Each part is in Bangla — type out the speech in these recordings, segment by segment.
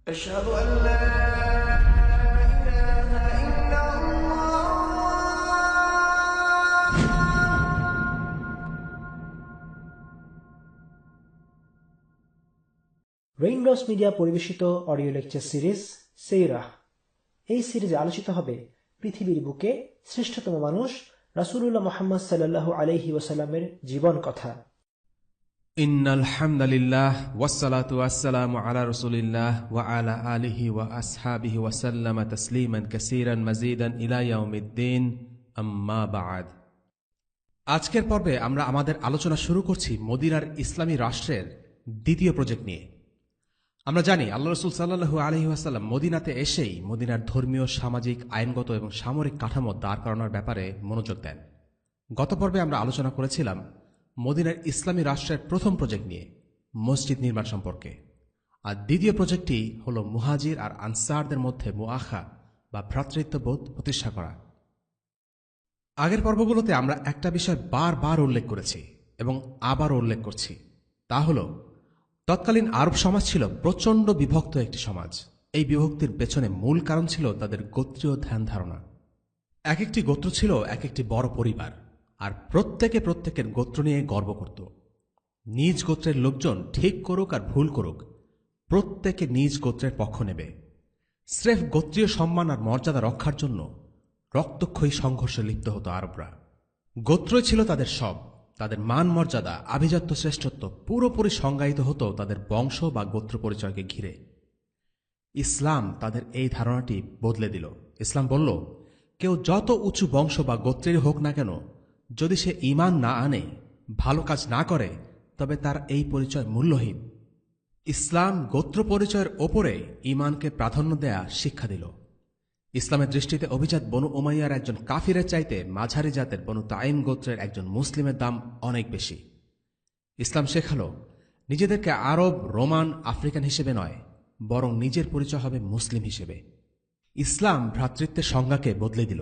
أشهد أن لا إله إلا الله. রেইনড্রপস মিডিয়া পরিবেশিত অডিও লেকচার সিরিজ সেইরাহ। এই সিরিজে আলোচিত হবে পৃথিবীর বুকে শ্রেষ্ঠতম মানুষ রাসূলুল্লাহ মুহাম্মদ সাল্লাল্লাহু আলাইহি ওয়াসাল্লামের জীবন কথা। ইন্নাল হামদুলিল্লাহ ওয়াসসালাতু ওয়াসসালামু আলা রাসূলিল্লাহ ওয়া আলা আলিহি ওয়া আসহাবিহি ওয়া সাল্লামা তাসলিমান কাসীরান মাজিদান ইলা ইয়াউমিদ্দিন, আম্মা বা'দ। আজকের পর্বে আমরা আমাদের আলোচনা শুরু করছি মদিনার ইসলামী রাষ্ট্রের দ্বিতীয় প্রজেক্ট নিয়ে। আমরা জানি আল্লাহ রাসূল সাল্লাল্লাহু আলাইহি ওয়াসাল্লাম মদিনাতে এসেই মদিনার ধর্মীয়, সামাজিক, আইনগত এবং সামরিক কাঠামো দাঁড় করানোর ব্যাপারে মনোযোগ দেন। গত পর্বে আমরা আলোচনা করেছিলাম মদিনার ইসলামী রাষ্ট্রের প্রথম প্রজেক্ট নিয়ে, মসজিদ নির্মাণ সম্পর্কে। আর দ্বিতীয় প্রজেক্টটি হল মুহাজির আর আনসারদের মধ্যে মুআখা বা ভ্রাতৃত্ববোধ প্রতিষ্ঠা করা। আগের পর্বগুলোতে আমরা একটা বিষয় বারবার উল্লেখ করেছি এবং আবারও উল্লেখ করছি, তা হল তৎকালীন আরব সমাজ ছিল প্রচণ্ড বিভক্ত একটি সমাজ। এই বিভক্তির পেছনে মূল কারণ ছিল তাদের গোত্রীয় ধ্যান ধারণা। এক একটি গোত্র ছিল এক একটি বড় পরিবার, আর প্রত্যেকে প্রত্যেকের গোত্র নিয়ে গর্ব করত। নিজ গোত্রের লোকজন ঠিক করুক আর ভুল করুক, প্রত্যেকে নিজ গোত্রের পক্ষ নেবে। স্রেফ গোত্রীয় সম্মান আর মর্যাদা রক্ষার জন্য রক্তক্ষয়ী সংঘর্ষে লিপ্ত হতো আরবরা। গোত্রই ছিল তাদের সব। তাদের মান মর্যাদা, আভিজাত্য, শ্রেষ্ঠত্ব পুরোপুরি সংজ্ঞায়িত হতো তাদের বংশ বা গোত্র পরিচয়কে ঘিরে। ইসলাম তাদের এই ধারণাটি বদলে দিল। ইসলাম বলল, কেউ যত উঁচু বংশ বা গোত্রের হোক না কেন, যদি সে ঈমান না আনে, ভালো কাজ না করে, তবে তার এই পরিচয় মূল্যহীন। ইসলাম গোত্র পরিচয়ের ওপরে ঈমানকে প্রাধান্য দেয়া শিক্ষা দিল। ইসলামের দৃষ্টিতে অভিজাত বনু উমাইয়ার একজন কাফিরের চাইতে মাঝারি জাতের বনু তাইম গোত্রের একজন মুসলিমের দাম অনেক বেশি। ইসলাম শেখালো, নিজেদেরকে আরব, রোমান, আফ্রিকান হিসেবে নয়, বরং নিজের পরিচয় হবে মুসলিম হিসেবে। ইসলাম ভ্রাতৃত্বের সংজ্ঞাকে বদলে দিল।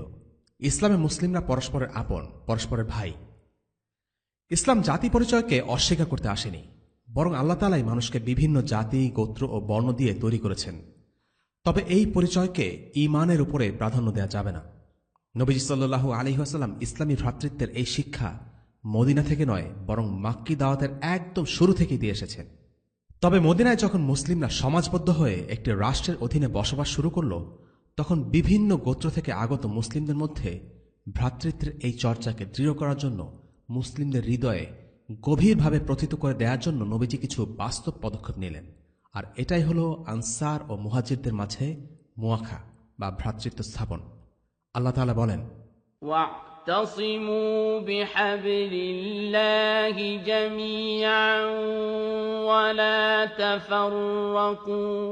ইসলামে মুসলিমরা পরস্পরের আপন, পরস্পরের ভাই। ইসলাম জাতি পরিচয়কে অস্বীকার করতে আসেনি, বরং আল্লাহ তাআলাই মানুষকে বিভিন্ন জাতি, গোত্র ও বর্ণ দিয়ে তৈরি করেছেন। তবে এই পরিচয়কে ঈমানের উপরে প্রাধান্য দেওয়া যাবে না। নবীজি সাল্লাল্লাহু আলাইহি ওয়াসাল্লাম ইসলামী ভ্রাতৃত্বের এই শিক্ষা মদিনা থেকে নয়, বরং মাক্কি দাওয়াতের একদম শুরু থেকেই দিয়ে এসেছেন। তবে মদিনায় যখন মুসলিমরা সমাজবদ্ধ হয়ে একটি রাষ্ট্রের অধীনে বসবাস শুরু করল, তখন বিভিন্ন গোত্র থেকে আগত মুসলিমদের মধ্যে ভ্রাতৃত্বের এই চর্চাকে দৃঢ় করার জন্য, মুসলিমদের হৃদয়ে গভীরভাবে প্রথিত করে দেওয়ার জন্য নবীজি কিছু বাস্তব পদক্ষেপ নিলেন। আর এটাই হল আনসার ও মুহাজিরদের মাঝে মুআখা বা ভ্রাতৃত্ব স্থাপন। আল্লাহ তাআলা বলেন, واعتصموا بحبل الله جميعا ولا تفرقوا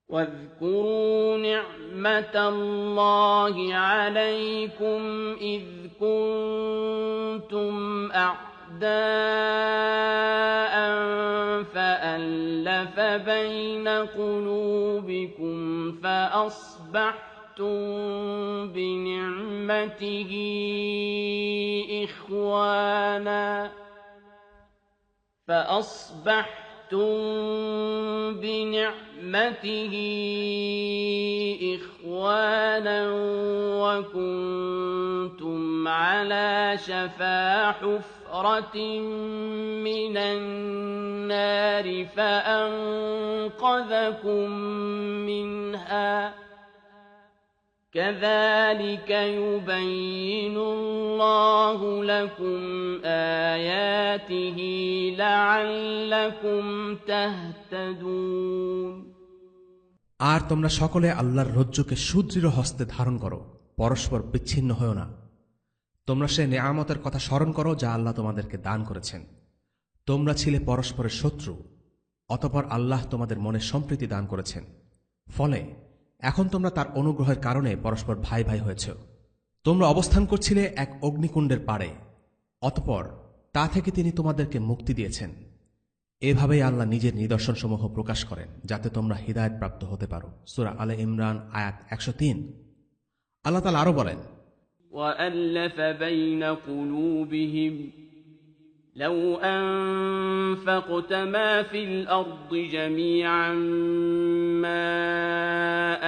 واذكروا نعمة الله عليكم إذ كنتم أعداء فألف بين قلوبكم فأصبحتم بنعمته إخوانا وكنتم على شفا حفرة من النار فأنقذكم منها كذلك يبين الله لكم آياته لعلكم تهتدون। আর তোমরা সকলে আল্লাহর রজ্জুকে সুদৃঢ় হস্তে ধারণ করো, পরস্পর বিচ্ছিন্ন হও না। তোমরা সে নেয়ামতের কথা স্মরণ করো যা আল্লাহ তোমাদেরকে দান করেছেন। তোমরা ছিলে পরস্পরের শত্রু, অতঃপর আল্লাহ তোমাদের মনে সম্প্রীতি দান করেছেন। ফলে এখন তোমরা তার অনুগ্রহের কারণে পরস্পর ভাই ভাই হয়েছ। তোমরা অবস্থান করছিলে এক অগ্নিকুণ্ডের পাড়ে, অতঃপর তা থেকে তিনি তোমাদেরকে মুক্তি দিয়েছেন। এভাবেই আল্লাহ নিজের নিদর্শনসমূহ প্রকাশ করেন যাতে তোমরা হিদায়াত প্রাপ্ত হতে পারো। সূরা আলে ইমরান আয়াত 103। আল্লাহ তাআলা আরো বলেন, وألف بين قلوبهم لو أنفقت ما في الأرض جميعا ما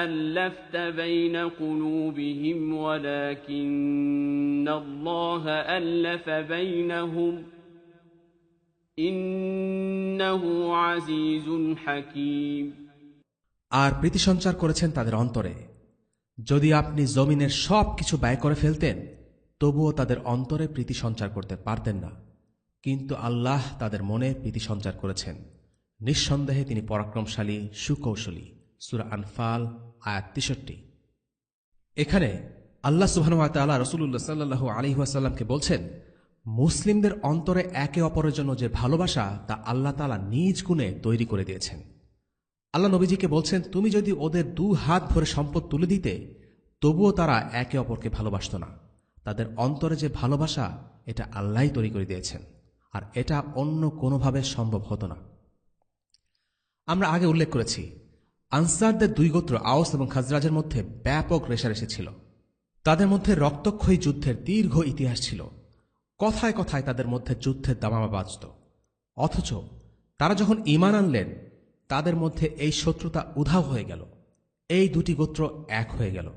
ألفت بين قلوبهم ولكن الله ألف بينهم إنه عزيز حكيم আর প্রীতি সঞ্চার করেছেন তাদের অন্তরে। যদি আপনি জমিনের সব কিছু ব্যয় করে ফেলতেন তবুও তাদের অন্তরে প্রীতি সঞ্চার করতে পারতেন না, কিন্তু আল্লাহ তাদের মনে প্রীতি সঞ্চার করেছেন। নিঃসন্দেহে তিনি পরাক্রমশালী, সুকৌশলী। সূরা আনফাল আয়াত ৬৩। এখানে আল্লাহ সুবহানাহু ওয়া তাআলা রাসূলুল্লাহ সাল্লাল্লাহু আলাইহি ওয়াসাল্লামকে বলছেন, মুসলিমদের অন্তরে একে অপরের জন্য যে ভালোবাসা তা আল্লাহ তাআলা নিজ গুণে তৈরি করে দিয়েছেন। আল্লাহ নবীজিকে বলছেন, তুমি যদি ওদের ২ হাত ভরে সম্পদ তুলে দিতে তবুও তারা একে অপরকে ভালোবাসত না। তাদের অন্তরে যে ভালোবাসা এটা আল্লাহই তৈরি করে দিয়েছেন, আর এটা অন্য কোনোভাবে সম্ভব হতো না। আমরা আগে উল্লেখ করেছি, আনসারদের ২ গোত্র আওস এবং খাজরাজের মধ্যে ব্যাপক রেষারেষি ছিল। তাদের মধ্যে রক্তক্ষয়ী যুদ্ধের দীর্ঘ ইতিহাস ছিল। কথায় কথায় তাদের মধ্যে যুদ্ধের দামামা বাজত। অথচ তারা যখন ঈমান আনলেন তাদের মধ্যে এই শত্রুতা উধাও হয়ে গেল। এই ২টি গোত্র এক হয়ে গেল,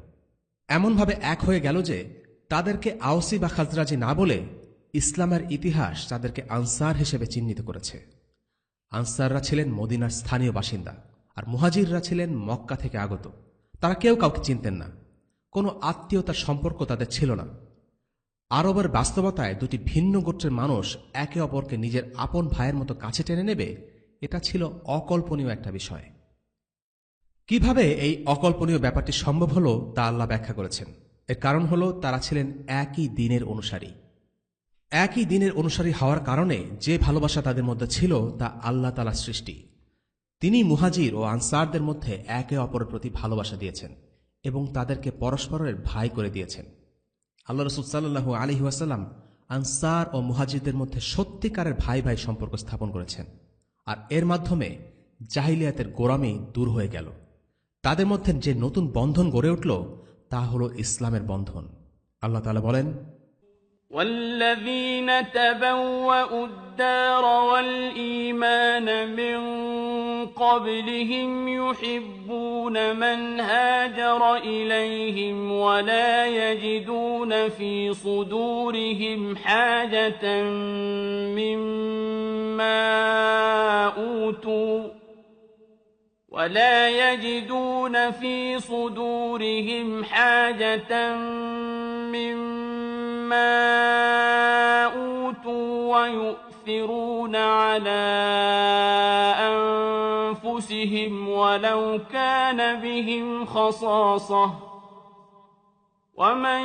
এমনভাবে এক হয়ে গেল যে তাদেরকে আওসি বা খাজরাজি না বলে ইসলামের ইতিহাস তাদেরকে আনসার হিসেবে চিহ্নিত করেছে। আনসাররা ছিলেন মদিনার স্থানীয় বাসিন্দা, আর মুহাজিররা ছিলেন মক্কা থেকে আগত। তারা কেউ কাউকে চিনতেন না, কোনো আত্মীয়তার সম্পর্ক তাদের ছিল না। আরবের বাস্তবতায় ২টি ভিন্ন গোত্রের মানুষ একে অপরকে নিজের আপন ভাইয়ের মতো কাছে টেনে নেবে, এটা ছিল অকল্পনীয় একটা বিষয়। কিভাবে এই অকল্পনীয় ব্যাপারটি সম্ভব হল তা আল্লাহ ব্যাখ্যা করেছেন। এর কারণ হল তারা ছিলেন একই দ্বীনের অনুসারী। একই দ্বীনের অনুসারী হওয়ার কারণে যে ভালোবাসা তাদের মধ্যে ছিল তা আল্লাহ তাআলার সৃষ্টি। তিনি মুহাজির ও আনসারদের মধ্যে একে অপরের প্রতি ভালোবাসা দিয়েছেন এবং তাদেরকে পরস্পরের ভাই করে দিয়েছেন। আল্লাহ রাসূল সাল্লাল্লাহু আলাইহি ওয়াসাল্লাম আনসার ও মুহাজিরদের মধ্যে সত্যিকারের ভাই ভাই সম্পর্ক স্থাপন করেছেন, আর এর মাধ্যমে জাহিলিয়াতের গোড়ামি দূর হয়ে গেল। তাদের মধ্যে যে নতুন বন্ধন গড়ে উঠল তা হল ইসলামের বন্ধন। আল্লাহ তাআলা বলেন, والذين تبوأوا الدار والإيمان من قبلهم يحبون من هاجر إليهم ولا يجدون في صدورهم حاجة مما أوتوا ويؤثرون على أنفسهم ولو كان بهم خصاصة ومن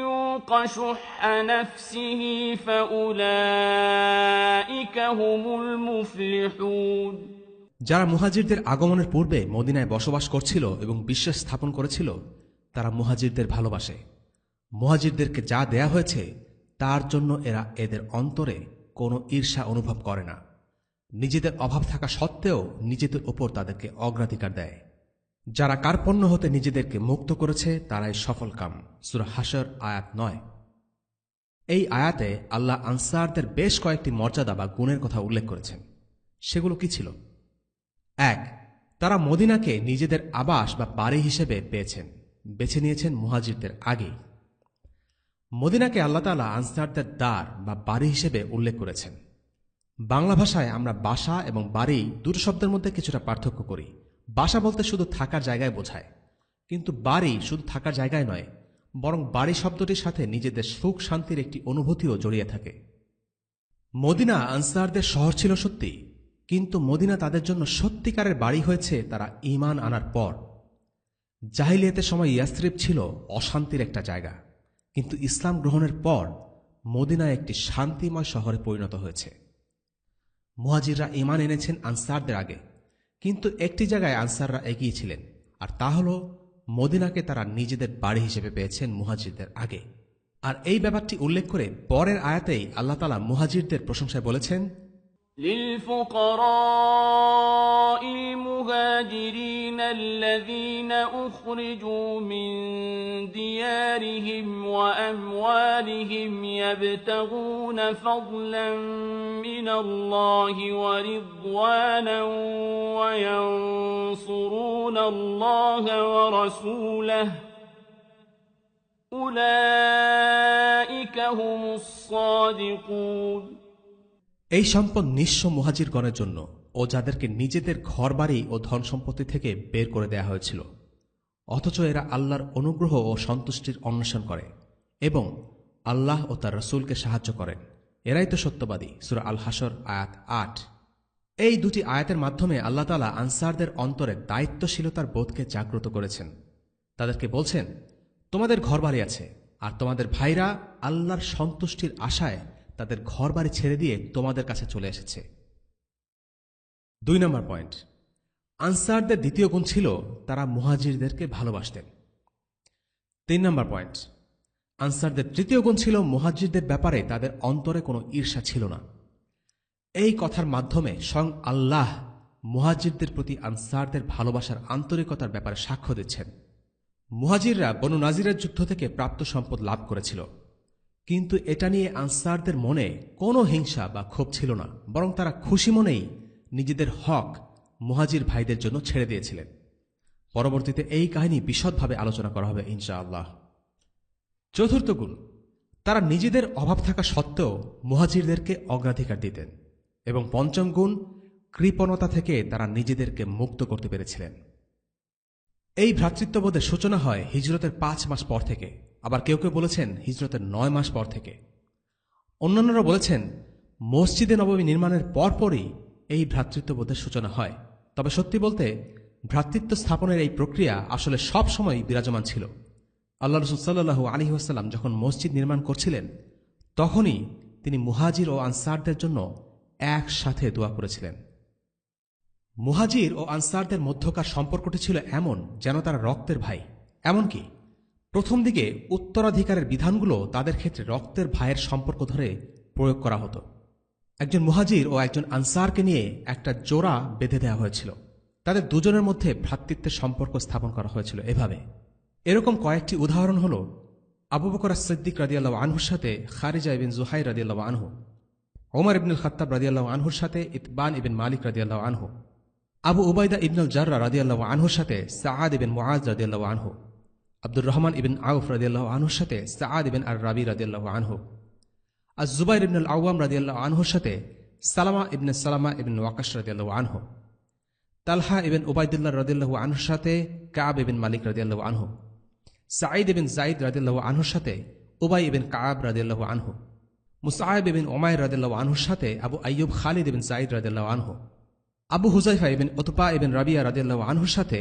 يوق شح نفسه فأولئك هم المفلحون। যারা মুহাজিরদের আগমনের পূর্বে মদিনায় বসবাস করছিল এবং বিশ্বাস স্থাপন করেছিল তারা মুহাজিরদের ভালোবাসে। মুহাজিরদেরকে যা দেয়া হয়েছে তার জন্য এরা এদের অন্তরে কোনো ঈর্ষা অনুভব করে না। নিজেদের অভাব থাকা সত্ত্বেও নিজেদের উপর তাদেরকে অগ্রাধিকার দেয়। যারা কার্পণ্য হতে নিজেদেরকে মুক্ত করেছে তারাই সফলকাম। সূরা হাশর আয়াত ৯। এই আয়াতে আল্লাহ আনসারদের বেশ কয়েকটি মর্যাদা বা গুণের কথা উল্লেখ করেছেন। সেগুলো কি ছিল? ১. তারা মদিনাকে নিজেদের আবাস বা বাড়ি হিসেবে বেছে নিয়েছেন মুহাজিরদের আগে। মদিনাকে আল্লাহ তাআলা আনসারদের দ্বার বা বাড়ি হিসেবে উল্লেখ করেছেন। বাংলা ভাষায় আমরা বাসা এবং বাড়ি দুটো শব্দের মধ্যে কিছুটা পার্থক্য করি। বাসা বলতে শুধু থাকার জায়গায় বোঝায়, কিন্তু বাড়ি শুধু থাকার জায়গায় নয়, বরং বাড়ি শব্দটির সাথে নিজেদের সুখ শান্তির একটি অনুভূতিও জড়িয়ে থাকে। মদিনা আনসারদের শহর ছিল সত্যি, কিন্তু মদিনা তাদের জন্য সত্যিকারের বাড়ি হয়েছে তারা ঈমান আনার পর। জাহিলিয়াতের সময় ইয়াসরিব ছিল অশান্তির একটা জায়গা, কিন্তু ইসলাম গ্রহণের পর মদিনা একটি শান্তিময় শহরে পরিণত হয়েছে। মুহাজিররা ঈমান এনেছেন আনসারদের আগে, কিন্তু একটি জায়গায় আনসাররা এগিয়ে ছিলেন, আর তা হল মদিনাকে তারা নিজেদের বাড়ি হিসেবে পেয়েছেন মুহাজিরদের আগে। আর এই ব্যাপারটি উল্লেখ করে পরের আয়াতেই আল্লাহ তাআলা মুহাজিরদের প্রশংসায় বলেছেন, للفقراء المهاجرين الذين أخرجوا من ديارهم وأموالهم يبتغون يبتغون فضلا من الله ورضوانا وينصرون الله ورسوله أولئك هم الصادقون এই সম্পদ নিঃস্ব মুহাজিরগণের জন্য ও যাদেরকে নিজেদের ঘরবাড়ি ও ধন সম্পত্তি থেকে বের করে দেয়া হয়েছিল, অথচ এরা আল্লাহর অনুগ্রহ ও সন্তুষ্টির অন্বেষণ করে এবং আল্লাহ ও তার রসুলকে সাহায্য করেন, এরাই তো সত্যবাদী। সূরা আল হাশর আয়াত ৮। এই দুটি আয়াতের মাধ্যমে আল্লাহ তাআলা আনসারদের অন্তরে দায়িত্বশীলতার বোধকে জাগ্রত করেছেন। তাদেরকে বলছেন, তোমাদের ঘরবাড়ি আছে আর তোমাদের ভাইরা আল্লাহর সন্তুষ্টির আশায় তাদের ঘরবাড়ি ছেড়ে দিয়ে তোমাদের কাছে চলে এসেছে। ২ নম্বর পয়েন্ট, আনসারদের দ্বিতীয় গুণ ছিল তারা মুহাজিরদেরকে ভালোবাসতেন। ৩ নম্বর পয়েন্ট, আনসারদের তৃতীয় গুণ ছিল মুহাজিরদের ব্যাপারে তাদের অন্তরে কোনো ঈর্ষা ছিল না। এই কথার মাধ্যমে স্বয়ং আল্লাহ মুহাজিরদের প্রতি আনসারদের ভালোবাসার আন্তরিকতার ব্যাপারে সাক্ষ্য দিচ্ছেন। মুহাজিররা বনু নাজিরের যুদ্ধ থেকে প্রাপ্ত সম্পদ লাভ করেছিল, কিন্তু এটা নিয়ে আনসারদের মনে কোনো হিংসা বা ক্ষোভ ছিল না, বরং তারা খুশি মনেই নিজেদের হক মুহাজির ভাইদের জন্য ছেড়ে দিয়েছিলেন। পরবর্তীতে এই কাহিনী বিশদভাবে আলোচনা করা হবে ইনশাআল্লাহ। চতুর্থ গুণ, তারা নিজেদের অভাব থাকা সত্ত্বেও মুহাজিরদেরকে অগ্রাধিকার দিতেন। এবং পঞ্চম গুণ, কৃপণতা থেকে তারা নিজেদেরকে মুক্ত করতে পেরেছিলেন। এই ভ্রাতৃত্ববোধের সূচনা হয় হিজরতের ৫ মাস পর থেকে, আবার কেউ কেউ বলেছেন হিজরতের ৯ মাস পর থেকে। অন্যান্যরা বলেছেন মসজিদে নববী নির্মাণের পরপরই এই ভ্রাতৃত্ববোধের সূচনা হয়। তবে সত্যি বলতে ভ্রাতৃত্ব স্থাপনের এই প্রক্রিয়া আসলে সব সময় বিরাজমান ছিল। আল্লাহ রাসূল সাল্লাল্লাহু আলাইহি ওয়াসাল্লাম যখন মসজিদ নির্মাণ করছিলেন, তখনই তিনি মুহাজির ও আনসারদের জন্য একসাথে দোয়া করেছিলেন। মুহাজির ও আনসারদের মধ্যকার সম্পর্কটি ছিল এমন যেন তারা রক্তের ভাই। এমনকি প্রথম দিকে উত্তরাধিকারের বিধানগুলো তাদের ক্ষেত্রে রক্তের ভাইয়ের সম্পর্ক ধরে প্রয়োগ করা হতো। একজন মুহাজির ও একজন আনসারকে নিয়ে একটা জোড়া বেঁধে দেওয়া হয়েছিল। তাদের দুজনের মধ্যে ভ্রাতৃত্বের সম্পর্ক স্থাপন করা হয়েছিল এভাবে। এরকম কয়েকটি উদাহরণ হল আবু বকর as-সিদ্দিক রাদিয়াল্লাহু আনহুর সাথে খারিজা ইবিন জুহাইর রাদিয়াল্লাহু আনহু, ওমর ইবনুল খাত্তাব রাদিয়াল্লাহু আনহুর সাথে ইতবান ইবিন মালিক রাদিয়াল্লাহু আনহু, আবু উবাইদা ইবনুল জাররা রাদিয়াল্লাহু আনহুর সাথে সাআদ ইবিন মুআজ রাদিয়াল্লাহু আনহু, আব্দুর রহমান ইবিন আউফ রাদিয়াল্লাহু আনহুর সাথে সাআদ ইবিন আর-রাবি রাদিয়াল্লাহু আনহু, আজ-জুবাইর ইবনুল আওয়াম রাদিয়াল্লাহু আনহুর সাথে সালামা ইবনে সালামা ইবিন ওয়াকাশ রাদিয়াল্লাহু আনহু, তালহা ইবিন উবাইদুল্লাহ রাদিয়াল্লাহু আনহুর সাথে কাব ইবিন মালিক রাদিয়াল্লাহু আনহু, সাঈদ ইবিন যায়েদ রাদিয়াল্লাহু আনহুর সাথে উবাই ইবিন কাব রাদিয়াল্লাহু আনহু, মুসআব ইবিন উমাইর রাদিয়াল্লাহু আনহুর সাথে আবু আইয়ুব খালিদ ইবিন যায়েদ রাদিয়াল্লাহু আনহু, আবু হুযাইফা ইবিন উতবা ইবিন রাবিয়া রাদিয়াল্লাহু আনহুর সাথে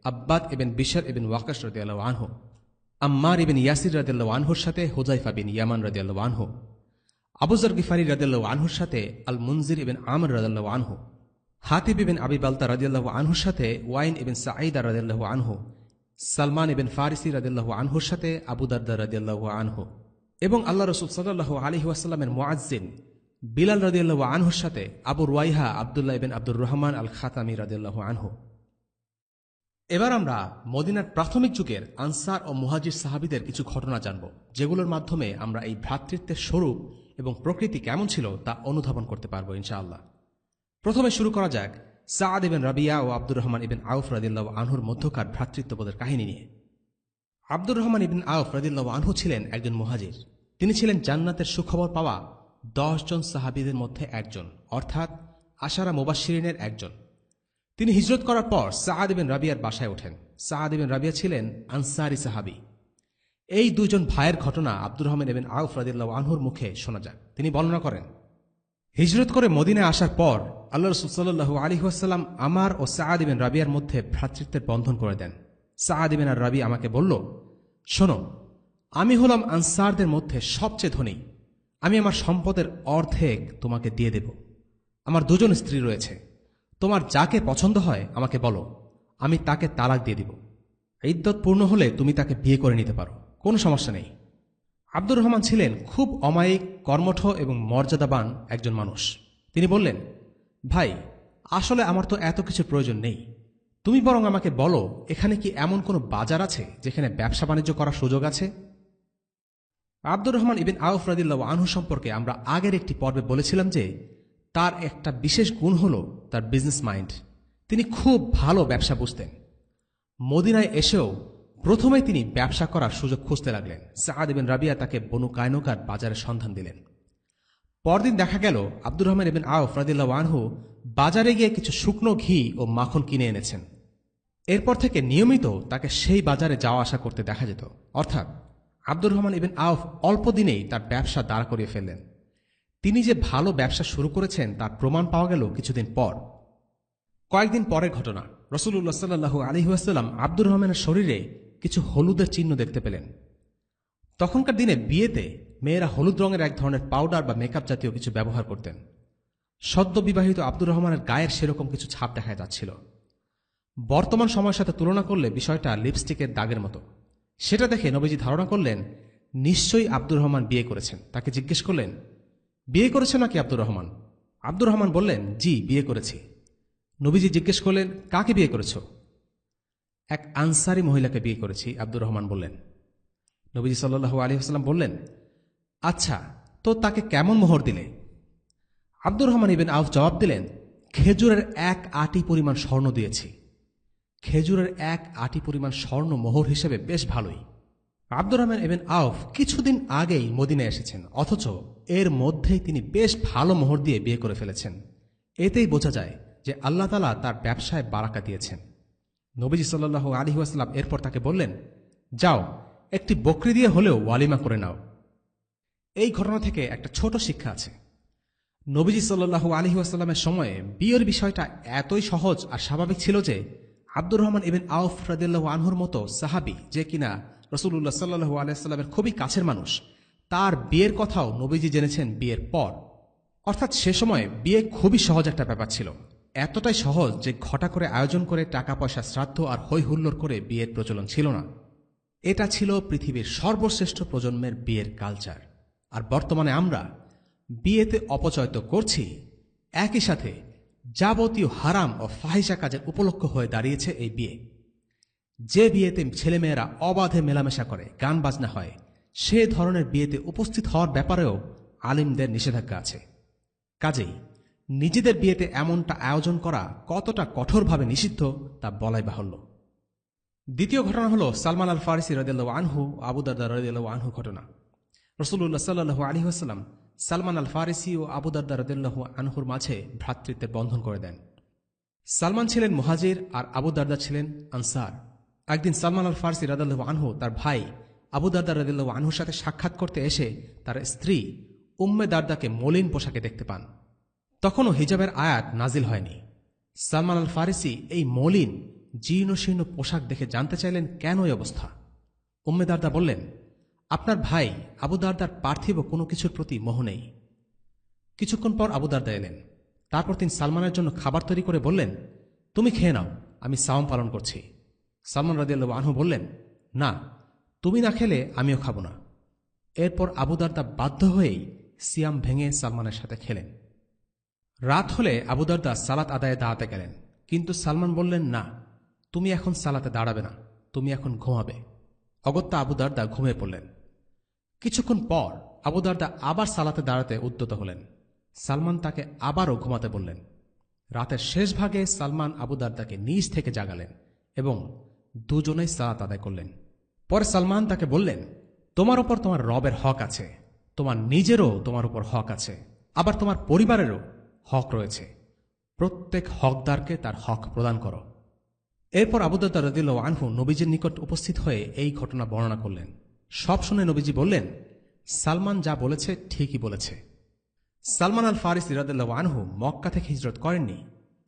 আব্বাদ ইবিন বিশর ইবিন ওয়াকাশ রাদিয়াল্লাহু আনহু, আম্মার ইবিন ইয়াসির রাদিয়াল্লাহু আনহুর সাথে হুযাইফা বিন ইয়ামান রাদিয়াল্লাহু আনহু, আবু যর গিফারি রাদিয়াল্লাহু আনহুর সাথে আল মুনজির ইবিন আমর রাদিয়াল্লাহু আনহু, হাতিব ইবিন আবি বালতা রাদিয়াল্লাহু আনহুর সাথে ওয়াইন ইবিন সাঈদা রাদিয়াল্লাহু আনহু, সালমান ইবিন ফারিসি রাদিয়াল্লাহু আনহুর সাথে আবু দারদা রাদিয়াল্লাহু আনহু, এবং আল্লাহ রাসূল সাল্লাল্লাহু আলাইহি ওয়াসাল্লামের মুআজ্জিন বিলাল রাদিয়াল্লাহু আনহুর সাথে আবু রুয়াইহা আব্দুল্লাহ ইবিন আব্দুর রহমান আল খাতামি রাদিয়াল্লাহু আনহু। এবার আমরা মদিনার প্রাথমিক যুগের আনসার ও মুহাজির সাহাবীদের কিছু ঘটনা জানব, যেগুলোর মাধ্যমে আমরা এই ভ্রাতৃত্বের স্বরূপ এবং প্রকৃতি কেমন ছিল তা অনুধাবন করতে পারব ইনশাআল্লাহ। প্রথমে শুরু করা যাক সাআদ ইবিন রাবিয়া ও আব্দুর রহমান ইবিন আউফ রাদিয়াল্লাহু আনহুর মধ্যকার ভ্রাতৃত্ববোধের কাহিনী নিয়ে। আব্দুর রহমান ইবিন আউফ রাদিয়াল্লাহু আনহু ছিলেন একজন মুহাজির। তিনি ছিলেন জান্নাতের সুখবর পাওয়া 10 জন সাহাবীদের মধ্যে একজন, অর্থাৎ আশারা মুবাশশিরিনের একজন। তিনি হিজরত করার পর সাআদ ইবিন রাবিয়ার বাসায় ওঠেন। সাআদ ইবিন রাবিয়া ছিলেন আনসারী সাহাবী। এই দুজন ভাইয়ের ঘটনা আব্দুর রহমান ইবিন আউফ রাদিয়াল্লাহু আনহুর মুখে শোনা যায়। তিনি বর্ণনা করেন, হিজরত করে মদিনায় আসার পর আল্লাহ রাসূল সাল্লাল্লাহু আলাইহি ওয়াসাল্লাম আমার ও সাআদ ইবিন রাবিয়ার মধ্যে ভ্রাতৃত্বের বন্ধন করে দেন। সাআদ ইবিন আর-রাবি আমাকে বলল, শোনো, আমি হলাম আনসারদের মধ্যে সবচেয়ে ধনী। আমি আমার সম্পদের অর্ধেক তোমাকে দিয়ে দেব। আমার 2 জন স্ত্রী রয়েছে। তোমার যাকে পছন্দ হয় আমাকে বলো, আমি তাকে তালাক দিয়ে দিব। ইদ্যত পূর্ণ হলে তুমি তাকে বিয়ে করে নিতে পারো, কোনো সমস্যা নেই। আব্দুর রহমান ছিলেন খুব অমায়িক, কর্মঠ এবং মর্যাদাবান একজন মানুষ। তিনি বললেন, ভাই, আসলে আমার তো এত কিছুর প্রয়োজন নেই। তুমি বরং আমাকে বলো, এখানে কি এমন কোনো বাজার আছে যেখানে ব্যবসা বাণিজ্য করার সুযোগ আছে? আব্দুর রহমান ইবিন আউফ রাদিয়াল্লাহু আনহু সম্পর্কে আমরা আগের একটি পর্বে বলেছিলাম যে তার একটা বিশেষ গুণ হল তার বিজনেস মাইন্ড। তিনি খুব ভালো ব্যবসা বুঝতেন। মদিনায় এসেও প্রথমে তিনি ব্যবসা করার সুযোগ খুঁজতে লাগলেন। সাআদ ইবিন রাবিয়া তাকে বনু কায়নুকার বাজারের সন্ধান দিলেন। পরদিন দেখা গেল আব্দুর রহমান ইবিন আউফ রাদিয়াল্লাহু আনহু বাজারে গিয়ে কিছু শুকনো ঘি ও মাখন কিনে এনেছেন। এরপর থেকে নিয়মিত তাকে সেই বাজারে যাওয়া আসা করতে দেখা যেত। অর্থাৎ আব্দুর রহমান ইবিন আউফ অল্প দিনেই তার ব্যবসা দাঁড় করিয়ে ফেললেন। তিনি যে ভালো ব্যবসা শুরু করেছেন তার প্রমাণ পাওয়া গেল কিছুদিন পর। কয়েকদিন পরের ঘটনা, রাসূলুল্লাহ সাল্লাল্লাহু আলাইহি ওয়াসাল্লাম আব্দুর রহমানের শরীরে কিছু হলুদের চিহ্ন দেখতে পেলেন। তখনকার দিনে বিয়েতে মেয়েরা হলুদ রঙের এক ধরনের পাউডার বা মেকআপ জাতীয় কিছু ব্যবহার করতেন। সদ্য বিবাহিত আব্দুর রহমানের গায়ের সেরকম কিছু ছাপ দেখা যাচ্ছিল। বর্তমান সময়ের সাথে তুলনা করলে বিষয়টা লিপস্টিকের দাগের মতো। সেটা দেখে নবীজি ধারণা করলেন নিশ্চয়ই আব্দুর রহমান বিয়ে করেছেন। তাকে জিজ্ঞেস করলেন, বিয়ে করেছেন নাকি আব্দুর রহমান? আব্দুর রহমান বললেন, জি বিয়ে করেছি। নবীজি জিজ্ঞেস করলেন, কাকে বিয়ে করেছ? এক আনসারী মহিলাকে বিয়ে করেছি, আব্দুর রহমান বললেন। নবীজি সাল্লাল্লাহু আলাইহি ওয়াসাল্লাম বললেন, আচ্ছা তো তাকে কেমন মোহর দিলে? আব্দুর রহমান ইবিন আউফ জবাব দিলেন, খেজুরের 1 আটি পরিমাণ স্বর্ণ দিয়েছি। খেজুরের 1 আটি পরিমাণ স্বর্ণ মোহর হিসেবে বেশ ভালোই। আব্দুর রহমান ইবিন আউফ কিছুদিন আগেই মদিনায় এসেছেন, অথচ এর মধ্যেই তিনি বেশ ভালো মোহর দিয়ে বিয়ে করে ফেলেছেন। এতেই বোঝা যায় যে আল্লাহ তাআলা তার ব্যবসায় বারাকা দিয়েছেন। নবীজি সাল্লাল্লাহু আলাইহি ওয়াসাল্লাম এরপর তাকে বললেন, যাও একটি বকরি দিয়ে হলেও ওয়ালিমা করে নাও। এই ঘটনা থেকে একটা ছোট শিক্ষা আছে। নবীজি সাল্লাল্লাহু আলাইহি ওয়াসাল্লামের সময়ে বিয়ের বিষয়টা এতই সহজ আর স্বাভাবিক ছিল যে আব্দুর রহমান ইবিন আউফ রাদিয়াল্লাহু আনহুর মতো সাহাবী, যে কিনা রাসূলুল্লাহ সাল্লাল্লাহু আলাইহি ওয়াসাল্লামের খুবই কাছের মানুষ, তার বিয়ের কথাও নবীজি জেনেছেন বিয়ের পর। অর্থাৎ সে সময় বিয়ে খুবই সহজ একটা ব্যাপার ছিল। এতটাই সহজ যে ঘটা করে আয়োজন করে টাকা পয়সা শ্রাদ্ধ আর হৈ হুল্লোড় করে বিয়ের প্রচলন ছিল না। এটা ছিল পৃথিবীর সর্বশ্রেষ্ঠ প্রজন্মের বিয়ের কালচার। আর বর্তমানে আমরা বিয়েতে অপচয় তো করছি, একই সাথে যাবতীয় হারাম ও ফাহিশা কাজের উপলক্ষ হয়ে দাঁড়িয়েছে এই বিয়ে। যে বিয়েতে ছেলেমেয়েরা অবাধে মেলামেশা করে, গান বাজনা হয়, সে ধরনের বিয়েতে উপস্থিত হওয়ার ব্যাপারেও আলিমদের নিষেধাজ্ঞা আছে। কাজেই নিজেদের বিয়েতে এমনটা আয়োজন করা কতটা কঠোরভাবে নিষিদ্ধ তা বলাই বাহুল্য। দ্বিতীয় ঘটনা হল সালমান আল ফারিসি রাদিয়াল্লাহু আনহু আবু দারদা রাদিয়াল্লাহু আনহু ঘটনা। রাসূলুল্লাহ সাল্লাল্লাহু আলাইহি ওয়াসাল্লাম সালমান আল ফারিসি ও আবু দারদা রাদিয়াল্লাহু আনহুর মাঝে ভ্রাতৃত্বের বন্ধন করে দেন। সালমান ছিলেন মুহাজির আর আবু দারদা ছিলেন আনসার। একদিন সালমান আল ফারিসি রাদিয়াল্লাহু আনহু তার ভাই আবু দারদা রাদিয়াল্লাহু আনহুর সাথে সাক্ষাৎ করতে এসে তার স্ত্রী উম্মে দারদাকে মলিন পোশাকে দেখতে পান। তখনও হিজাবের আয়াত নাজিল হয়নি। সালমান আল ফারিসি এই মলিন জীর্ণ শীর্ণ পোশাক দেখে জানতে চাইলেন কেন এই অবস্থা। উম্মে দারদা বললেন, আপনার ভাই আবু দারদার পার্থিব কোনো কিছুর প্রতি মোহ নেই। কিছুক্ষণ পর আবু দারদা এলেন। তারপর তিনি সালমানের জন্য খাবার তৈরি করে বললেন, তুমি খেয়ে নাও, আমি সাওম পালন করছি। সালমান রাদিয়াল্লাহু আনহু বললেন, না, তুমি না খেলে আমিও খাব না। এরপর আবু দারদা বাধ্য হয়েই সিয়াম ভেঙে সালমানের সাথে খেলেন। রাত হলে আবু দারদা সালাত আদায়ে দাঁড়াতে গেলেন, কিন্তু সালমান বললেন, না, তুমি এখন সালাতে দাঁড়াবে না, তুমি এখন ঘুমাবে। অগত্যা আবু দারদা ঘুমিয়ে পড়লেন। কিছুক্ষণ পর আবু দারদা আবার সালাতে দাঁড়াতে উদ্যত হলেন। সালমান তাকে আবারও ঘুমাতে বললেন। রাতের শেষ ভাগে সালমান আবু দারদাকে নিজ থেকে জাগালেন এবং দুজনেই সালাত আদায় করলেন। পরে সালমান তাকে বললেন, তোমার উপর তোমার রবের হক আছে, তোমার নিজেরও তোমার উপর হক আছে, আবার তোমার পরিবারেরও হক রয়েছে। প্রত্যেক হকদারকে তার হক প্রদান করো। এরপর আবু দারদা রাদিয়াল্লাহু আনহু নবীজির নিকট উপস্থিত হয়ে এই ঘটনা বর্ণনা করলেন। সব শুনে নবীজি বললেন, সালমান যা বলেছে ঠিকই বলেছে। সালমান আল ফারিসি রাদিয়াল্লাহু আনহু মক্কা থেকে হিজরত করেননি।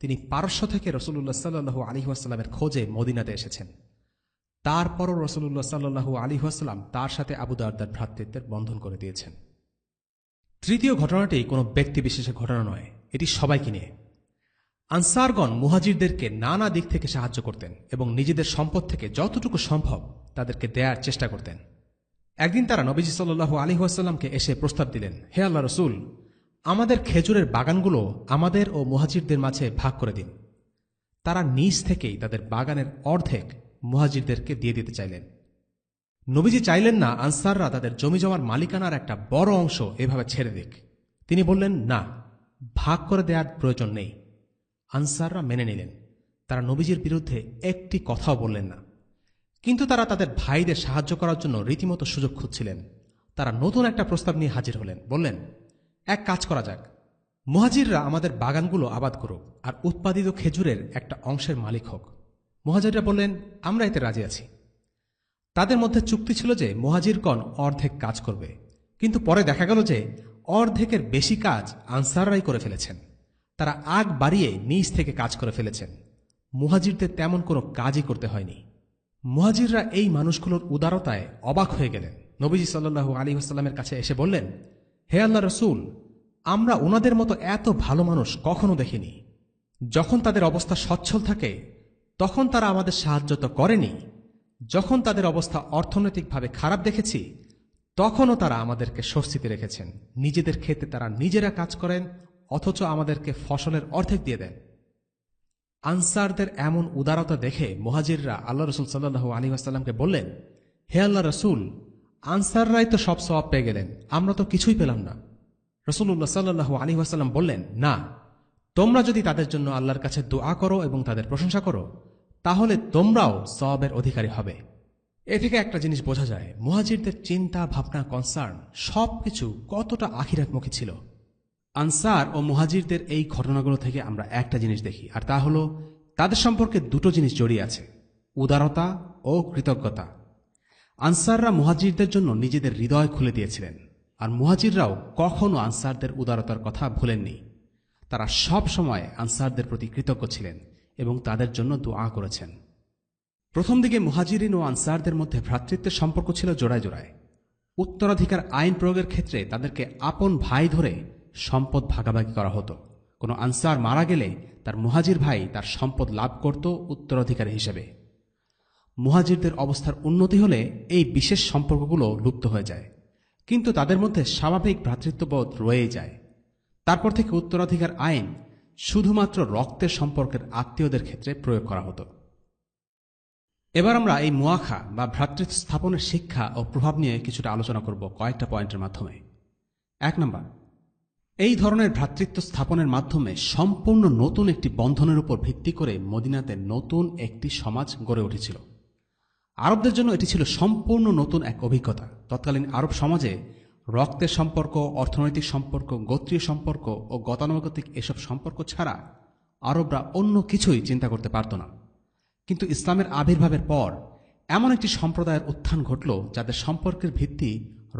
তিনি পারস্য থেকে রাসূলুল্লাহ সাল্লাল্লাহু আলাইহি ওয়াসাল্লামের খোঁজে মদিনাতে এসেছেন। তারপরও রাসূলুল্লাহ সাল্লাল্লাহু আলাইহি ওয়াসাল্লাম তার সাথে আবু দারদার ভ্রাতৃত্বের বন্ধন করে দিয়েছেন। তৃতীয় ঘটনাটি কোনো ব্যক্তি বিশেষের ঘটনা নয়, এটি সবাইকে নিয়ে। আনসারগণ মুহাজিরদেরকে নানা দিক থেকে সাহায্য করতেন এবং নিজেদের সম্পদ থেকে যতটুকু সম্ভব তাদেরকে দেয়ার চেষ্টা করতেন। একদিন তারা নবীজি সাল্লাল্লাহু আলাইহি ওয়াসাল্লামকে এসে প্রস্তাব দিলেন, হে আল্লাহ রসুল, আমাদের খেজুরের বাগানগুলো আমাদের ও মুহাজিরদের মাঝে ভাগ করে দিন। তারা নিজ থেকেই তাদের বাগানের অর্ধেক মুহাজিরদেরকে দিয়ে দিতে চাইলেন। নবীজি চাইলেন না আনসাররা তাদের জমিজমার মালিকানার একটা বড় অংশ এভাবে ছেড়ে দিক। তিনি বললেন, না, ভাগ করে দেওয়ার প্রয়োজন নেই। আনসাররা মেনে নিলেন। তারা নবীজির বিরুদ্ধে একটি কথাও বললেন না। কিন্তু তারা তাদের ভাইদের সাহায্য করার জন্য রীতিমতো সুযোগ খুঁজছিলেন। তারা নতুন একটা প্রস্তাব নিয়ে হাজির হলেন। বললেন, এক কাজ করা যাক, মুহাজিররা আমাদের বাগানগুলো আবাদ করুক আর উৎপাদিত খেজুরের একটা অংশের মালিক হোক। মুহাজিররা বললেন, আমরা এতে রাজি আছি। তাদের মধ্যে চুক্তি ছিল যে মুহাজিরগণ অর্ধেক কাজ করবে, কিন্তু পরে দেখা গেল যে অর্ধেকের বেশি কাজ আনসাররাই করে ফেলেছেন। তারা আগ বাড়িয়ে নিজ থেকে কাজ করে ফেলেছেন। মুহাজিরদের তেমন কোনো কাজই করতে হয়নি। মুহাজিররা এই মানুষগুলোর উদারতায় অবাক হয়ে গেলেন। নবীজি সাল্লাল্লাহু আলাইহি ওয়াসাল্লামের কাছে এসে বললেন, হে আল্লাহর রাসূল, আমরা ওনাদের মতো এত ভালো মানুষ কখনো দেখিনি। যখন তাদের অবস্থা সচ্ছল থাকে তখন তারা আমাদের সাহায্য তো করেনি, যখন তাদের অবস্থা অর্থনৈতিকভাবে খারাপ দেখেছি তখনও তারা আমাদেরকে স্বস্তিতে রেখেছেন। নিজেদের ক্ষেতে তারা নিজেরা কাজ করেন, অথচ আমাদেরকে ফসলের অর্ধেক দিয়ে দেন। আনসারদের এমন উদারতা দেখে মুহাজিররা আল্লাহ রসুল সাল্লাল্লাহু আলাইহি ওয়াসাল্লামকে বললেন, হে আল্লাহ রসুল, আনসাররাই তো সব সওয়াব পেয়ে গেলেন, আমরা তো কিছুই পেলাম না। রাসূলুল্লাহ সাল্লাল্লাহু আলাইহি ওয়াসাল্লাম বললেন, না, তোমরা যদি তাদের জন্য আল্লাহর কাছে দোয়া করো এবং তাদের প্রশংসা করো তাহলে তোমরাও সওয়াবের অধিকারী হবে। এ থেকে একটা জিনিস বোঝা যায়, মুহাজিরদের চিন্তা ভাবনা, কনসার্ন সবকিছু কতটা আখিরাতমুখী ছিল। আনসার ও মুহাজিরদের এই ঘটনাগুলো থেকে আমরা একটা জিনিস দেখি, আর তা হল তাদের সম্পর্কে দুটো জিনিস জড়িয়ে আছে, উদারতা ও কৃতজ্ঞতা। আনসাররা মুহাজিরদের জন্য নিজেদের হৃদয় খুলে দিয়েছিলেন, আর মুহাজিররাও কখনো আনসারদের উদারতার কথা ভুলেননি। তারা সব সময় আনসারদের প্রতি কৃতজ্ঞ ছিলেন এবং তাদের জন্য দোয়া করেছেন। প্রথম দিকে মুহাজিরিন ও আনসারদের মধ্যে ভ্রাতৃত্বের সম্পর্ক ছিল জোড়ায় জোড়ায়। উত্তরাধিকার আইন প্রয়োগের ক্ষেত্রে তাদেরকে আপন ভাই ধরে সম্পদ ভাগাভাগি করা হতো। কোনো আনসার মারা গেলে তার মুহাজির ভাই তার সম্পদ লাভ করত উত্তরাধিকারী হিসেবে। মুহাজিরদের অবস্থার উন্নতি হলে এই বিশেষ সম্পর্কগুলো লুপ্ত হয়ে যায়, কিন্তু তাদের মধ্যে স্বাভাবিক ভ্রাতৃত্ববোধ রয়েই যায়। তারপর থেকে উত্তরাধিকার আইন শুধুমাত্র রক্তের সম্পর্কের আত্মীয়দের ক্ষেত্রে প্রয়োগ করা হতো। এবার আমরা এই মুআখা বা ভ্রাতৃত্ব স্থাপনের শিক্ষা ও প্রভাব নিয়ে কিছুটা আলোচনা করব কয়েকটা পয়েন্টের মাধ্যমে। 1 নম্বর, এই ধরনের ভ্রাতৃত্ব স্থাপনের মাধ্যমে সম্পূর্ণ নতুন একটি বন্ধনের উপর ভিত্তি করে মদিনাতে নতুন একটি সমাজ গড়ে উঠেছিল। আরবদের জন্য এটি ছিল সম্পূর্ণ নতুন এক অভিজ্ঞতা। তৎকালীন আরব সমাজে রক্তের সম্পর্ক, অর্থনৈতিক সম্পর্ক, গোত্রীয় সম্পর্ক ও গতানুগতিক এসব সম্পর্ক ছাড়া আরবরা অন্য কিছুই চিন্তা করতে পারত না। কিন্তু ইসলামের আবির্ভাবের পর এমন একটি সম্প্রদায়ের উত্থান ঘটল যাদের সম্পর্কের ভিত্তি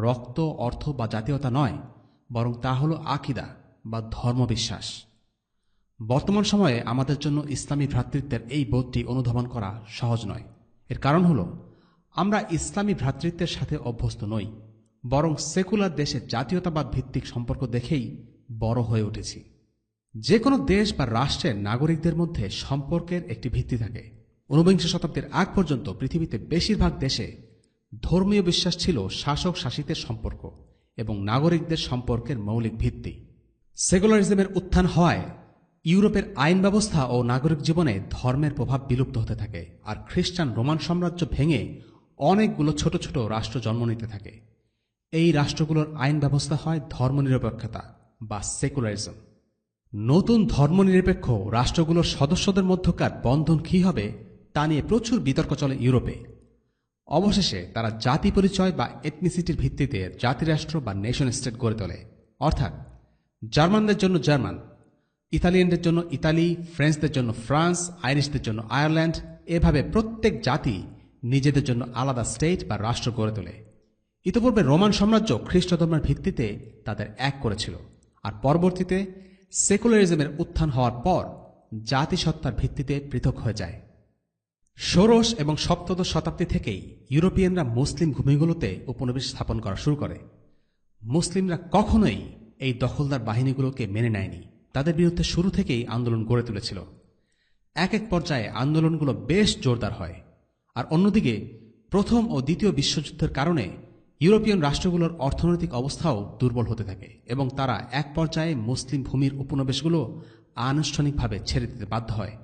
রক্ত, অর্থ বা জাতীয়তা নয়, বরং তা হল আকিদা বা ধর্মবিশ্বাস। বর্তমান সময়ে আমাদের জন্য ইসলামী ভ্রাতৃত্বের এই বোধটি অনুধাবন করা সহজ নয়। এর কারণ হল আমরা ইসলামী ভ্রাতৃত্বের সাথে অভ্যস্ত নই, বরং সেকুলার দেশে জাতীয়তাবাদ ভিত্তিক সম্পর্ক দেখেই বড় হয়ে উঠেছি। যে কোনো দেশ বা রাষ্ট্রের নাগরিকদের মধ্যে সম্পর্কের একটি ভিত্তি থাকে। ঊনবিংশ শতাব্দীর আগ পর্যন্ত পৃথিবীতে বেশিরভাগ দেশে ধর্মীয় বিশ্বাস ছিল শাসক শাসিতের সম্পর্ক এবং নাগরিকদের সম্পর্কের মৌলিক ভিত্তি। সেকুলারিজমের উত্থান হওয়ায় ইউরোপের আইন ব্যবস্থা ও নাগরিক জীবনে ধর্মের প্রভাব বিলুপ্ত হতে থাকে, আর খ্রিস্টান রোমান সাম্রাজ্য ভেঙে অনেকগুলো ছোট ছোট রাষ্ট্র জন্ম নিতে থাকে। এই রাষ্ট্রগুলোর আইন ব্যবস্থা হয় ধর্মনিরপেক্ষতা বা সেকুলারিজম। নতুন ধর্মনিরপেক্ষ রাষ্ট্রগুলোর সদস্যদের মধ্যকার বন্ধন কী হবে তা নিয়ে প্রচুর বিতর্ক চলে ইউরোপে। অবশেষে তারা জাতি পরিচয় বা এথনিসিটির ভিত্তিতে জাতিরাষ্ট্র বা নেশন স্টেট গড়ে তোলে। অর্থাৎ জার্মানদের জন্য জার্মান, ইতালিয়ানদের জন্য ইতালি, ফ্রেঞ্চদের জন্য ফ্রান্স, আইরিশদের জন্য আয়ারল্যান্ড, এভাবে প্রত্যেক জাতি নিজেদের জন্য আলাদা স্টেট বা রাষ্ট্র গড়ে তোলে। ইতিপূর্বে রোমান সাম্রাজ্য খ্রিস্ট ধর্মের ভিত্তিতে তাদের এক করেছিল, আর পরবর্তীতে সেকুলারিজমের উত্থান হওয়ার পর জাতিসত্তার ভিত্তিতে পৃথক হয়ে যায়। ষোড়শ এবং সপ্তদশ শতাব্দী থেকেই ইউরোপিয়ানরা মুসলিম ভূমিগুলোতে উপনিবেশ স্থাপন করা শুরু করে। মুসলিমরা কখনোই এই দখলদার বাহিনীগুলোকে মেনে নেয়নি। তাদের বিরুদ্ধে শুরু থেকেই আন্দোলন গড়ে তুলেছিল। এক এক পর্যায়ে আন্দোলনগুলো বেশ জোরদার হয়। আর অন্যদিকে প্রথম ও দ্বিতীয় বিশ্বযুদ্ধের কারণে ইউরোপিয়ান রাষ্ট্রগুলোর অর্থনৈতিক অবস্থাও দুর্বল হতে থাকে এবং তারা এক পর্যায়ে মুসলিম ভূমির উপনিবেশগুলো আনুষ্ঠানিকভাবে ছেড়ে দিতে বাধ্য হয়।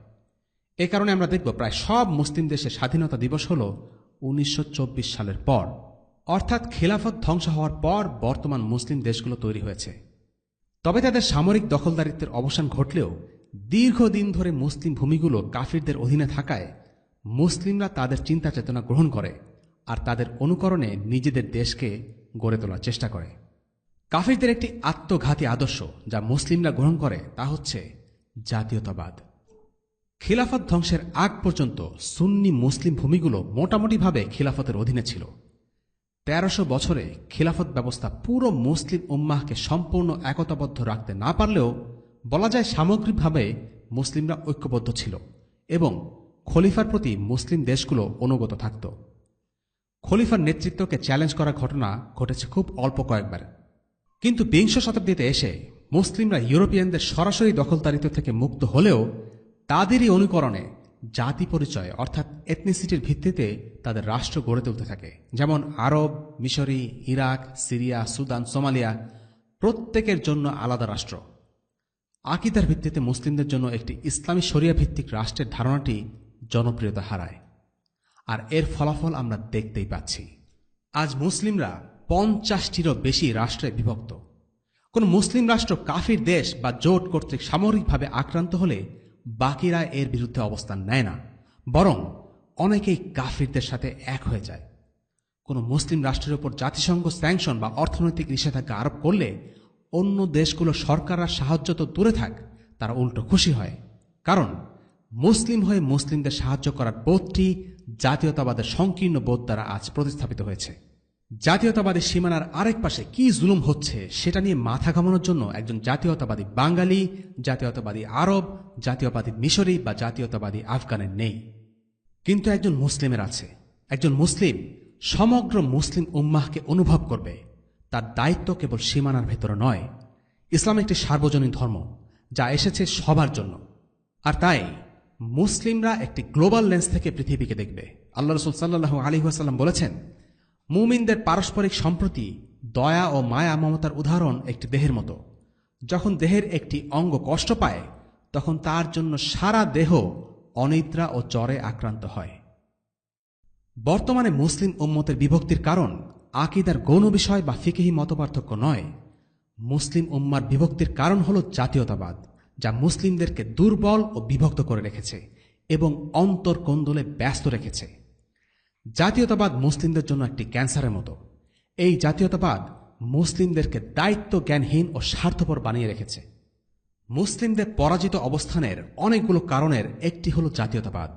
এ কারণে আমরা দেখব প্রায় সব মুসলিম দেশে স্বাধীনতা দিবস হল 1924 সালের পর, অর্থাৎ খেলাফত ধ্বংস হওয়ার পর বর্তমান মুসলিম দেশগুলো তৈরি হয়েছে। তবে তাদের সামরিক দখলদারিত্বের অবসান ঘটলেও দীর্ঘদিন ধরে মুসলিম ভূমিগুলো কাফিরদের অধীনে থাকায় মুসলিমরা তাদের চিন্তা চেতনা গ্রহণ করে আর তাদের অনুকরণে নিজেদের দেশকে গড়ে তোলার চেষ্টা করে। কাফিরদের একটি আত্মঘাতী আদর্শ যা মুসলিমরা গ্রহণ করে তা হচ্ছে জাতীয়তাবাদ। খিলাফত ধ্বংসের আগ পর্যন্ত সুন্নি মুসলিম ভূমিগুলো মোটামুটিভাবে খিলাফতের অধীনে ছিল। 1300 বছরে খিলাফত ব্যবস্থা পুরো মুসলিম উম্মাহকে সম্পূর্ণ একতাবদ্ধ রাখতে না পারলেও বলা যায় সামগ্রিকভাবে মুসলিমরা ঐক্যবদ্ধ ছিল এবং খলিফার প্রতি মুসলিম দেশগুলো অনুগত থাকত। খলিফার নেতৃত্বকে চ্যালেঞ্জ করার ঘটনা ঘটেছে খুব অল্প কয়েকবার। কিন্তু বিংশ শতাব্দীতে এসে মুসলিমরা ইউরোপিয়ানদের সরাসরি দখলদারিত্ব থেকে মুক্ত হলেও তাদেরই অনুকরণে জাতি পরিচয় অর্থাৎ এথনিসিটির ভিত্তিতে তাদের রাষ্ট্র গড়ে তুলতে থাকে। যেমন আরব, মিশরি, ইরাক, সিরিয়া, সুদান, সোমালিয়া প্রত্যেকের জন্য আলাদা রাষ্ট্র। আকিদার ভিত্তিতে মুসলিমদের জন্য একটি ইসলামী শরিয়া ভিত্তিক রাষ্ট্রের ধারণাটি জনপ্রিয়তা হারায়, আর এর ফলাফল আমরা দেখতেই পাচ্ছি। আজ মুসলিমরা 50টিরও বেশি রাষ্ট্রে বিভক্ত। কোন মুসলিম রাষ্ট্র কাফির দেশ বা জোট কর্তৃক সামরিকভাবে আক্রান্ত হলে বাকিরা এর বিরুদ্ধে অবস্থান নেয় না, বরং অনেকেই কাফিরদের সাথে এক হয়ে যায়। কোন মুসলিম রাষ্ট্রের উপর জাতিসংঘ স্যাংশন বা অর্থনৈতিক নিষেধাজ্ঞা আরোপ করলে অন্য দেশগুলো সরকাররা সাহায্য তো দূরে থাক, তারা উল্টো খুশি হয়। কারণ মুসলিম হয়ে মুসলিমদের সাহায্য করার বোধটি জাতীয়তাবাদের সংকীর্ণ বোধ দ্বারা আজ প্রতিস্থাপিত হয়েছে। জাতীয়তাবাদী সীমানার আরেক পাশে কি জুলুম হচ্ছে সেটা নিয়ে মাথা ঘামানোর জন্য একজন জাতীয়তাবাদী বাঙালি, জাতীয়তাবাদী আরব, জাতীয়তাবাদী মিশরি বা জাতীয়তাবাদী আফগানের নেই, কিন্তু একজন মুসলিমের আছে। একজন মুসলিম সমগ্র মুসলিম উম্মাহকে অনুভব করবে। তার দায়িত্ব কেবল সীমানার ভেতরে নয়। ইসলাম একটি সার্বজনীন ধর্ম যা এসেছে সবার জন্য, আর তাই মুসলিমরা একটি গ্লোবাল লেন্স থেকে পৃথিবীকে দেখবে। আল্লাহ রাসূল সাল্লাল্লাহু আলাইহি ওয়াসাল্লাম বলেছেন, মুমিনদের পারস্পরিক সম্প্রতি, দয়া ও মায়া মমতার উদাহরণ একটি দেহের মতো। যখন দেহের একটি অঙ্গ কষ্ট পায় তখন তার জন্য সারা দেহ অনিদ্রা ও জ্বরে আক্রান্ত হয়। বর্তমানে মুসলিম উম্মতের বিভক্তির কারণ আকিদার গৌণ বিষয় বা ফিকহি মতপার্থক্য নয়। মুসলিম উম্মার বিভক্তির কারণ হল জাতীয়তাবাদ, যা মুসলিমদেরকে দুর্বল ও বিভক্ত করে রেখেছে এবং অন্তর্কোন্দলে ব্যস্ত রেখেছে। জাতীয়তাবাদ মুসলিমদের জন্য একটি ক্যান্সারের মতো। এই জাতীয়তাবাদ মুসলিমদেরকে দায়িত্ব জ্ঞানহীন ও স্বার্থপর বানিয়ে রেখেছে। মুসলিমদের পরাজিত অবস্থানের অনেকগুলো কারণের একটি হল জাতীয়তাবাদ।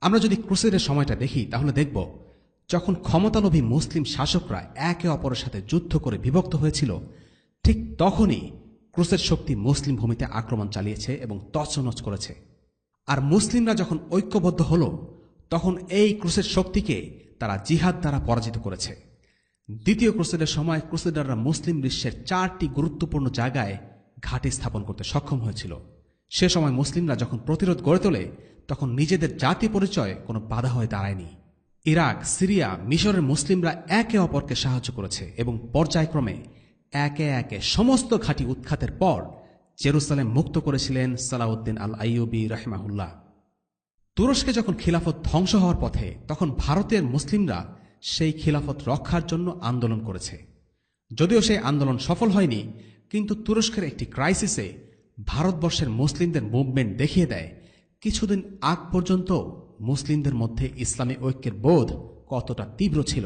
আমরা যদি ক্রুসেডের সময়টা দেখি তাহলে দেখব, যখন ক্ষমতালোভী মুসলিম শাসকরা একে অপরের সাথে যুদ্ধ করে বিভক্ত হয়েছিল, ঠিক তখনই ক্রুসেড শক্তি মুসলিম ভূমিতে আক্রমণ চালিয়েছে এবং তছনছ করেছে। আর মুসলিমরা যখন ঐক্যবদ্ধ হল তখন এই ক্রুসেড শক্তিকে তারা জিহাদ দ্বারা পরাজিত করেছে। দ্বিতীয় ক্রুসেডের সময় ক্রুসেডাররা মুসলিম বিশ্বের 4টি গুরুত্বপূর্ণ জায়গায় ঘাঁটি স্থাপন করতে সক্ষম হয়েছিল। সে সময় মুসলিমরা যখন প্রতিরোধ গড়ে তোলে তখন নিজেদের জাতি পরিচয় কোনো বাধা হয়ে দাঁড়ায়নি। ইরাক, সিরিয়া, মিশরের মুসলিমরা একে অপরকে সাহায্য করেছে এবং পর্যায়ক্রমে একে একে সমস্ত ঘাঁটি উৎখাতের পর জেরুসালেম মুক্ত করেছিলেন সালাউদ্দিন আল আইয়ুবী রাহিমাহুল্লাহ। তুরস্কে যখন খিলাফত ধ্বংস হওয়ার পথে তখন ভারতের মুসলিমরা সেই খিলাফত রক্ষার জন্য আন্দোলন করেছে। যদিও সেই আন্দোলন সফল হয়নি, কিন্তু তুরস্কের একটি ক্রাইসিসে ভারতবর্ষের মুসলিমদের মুভমেন্ট দেখিয়ে দেয় কিছুদিন আগ পর্যন্ত মুসলিমদের মধ্যে ইসলামী ঐক্যের বোধ কতটা তীব্র ছিল।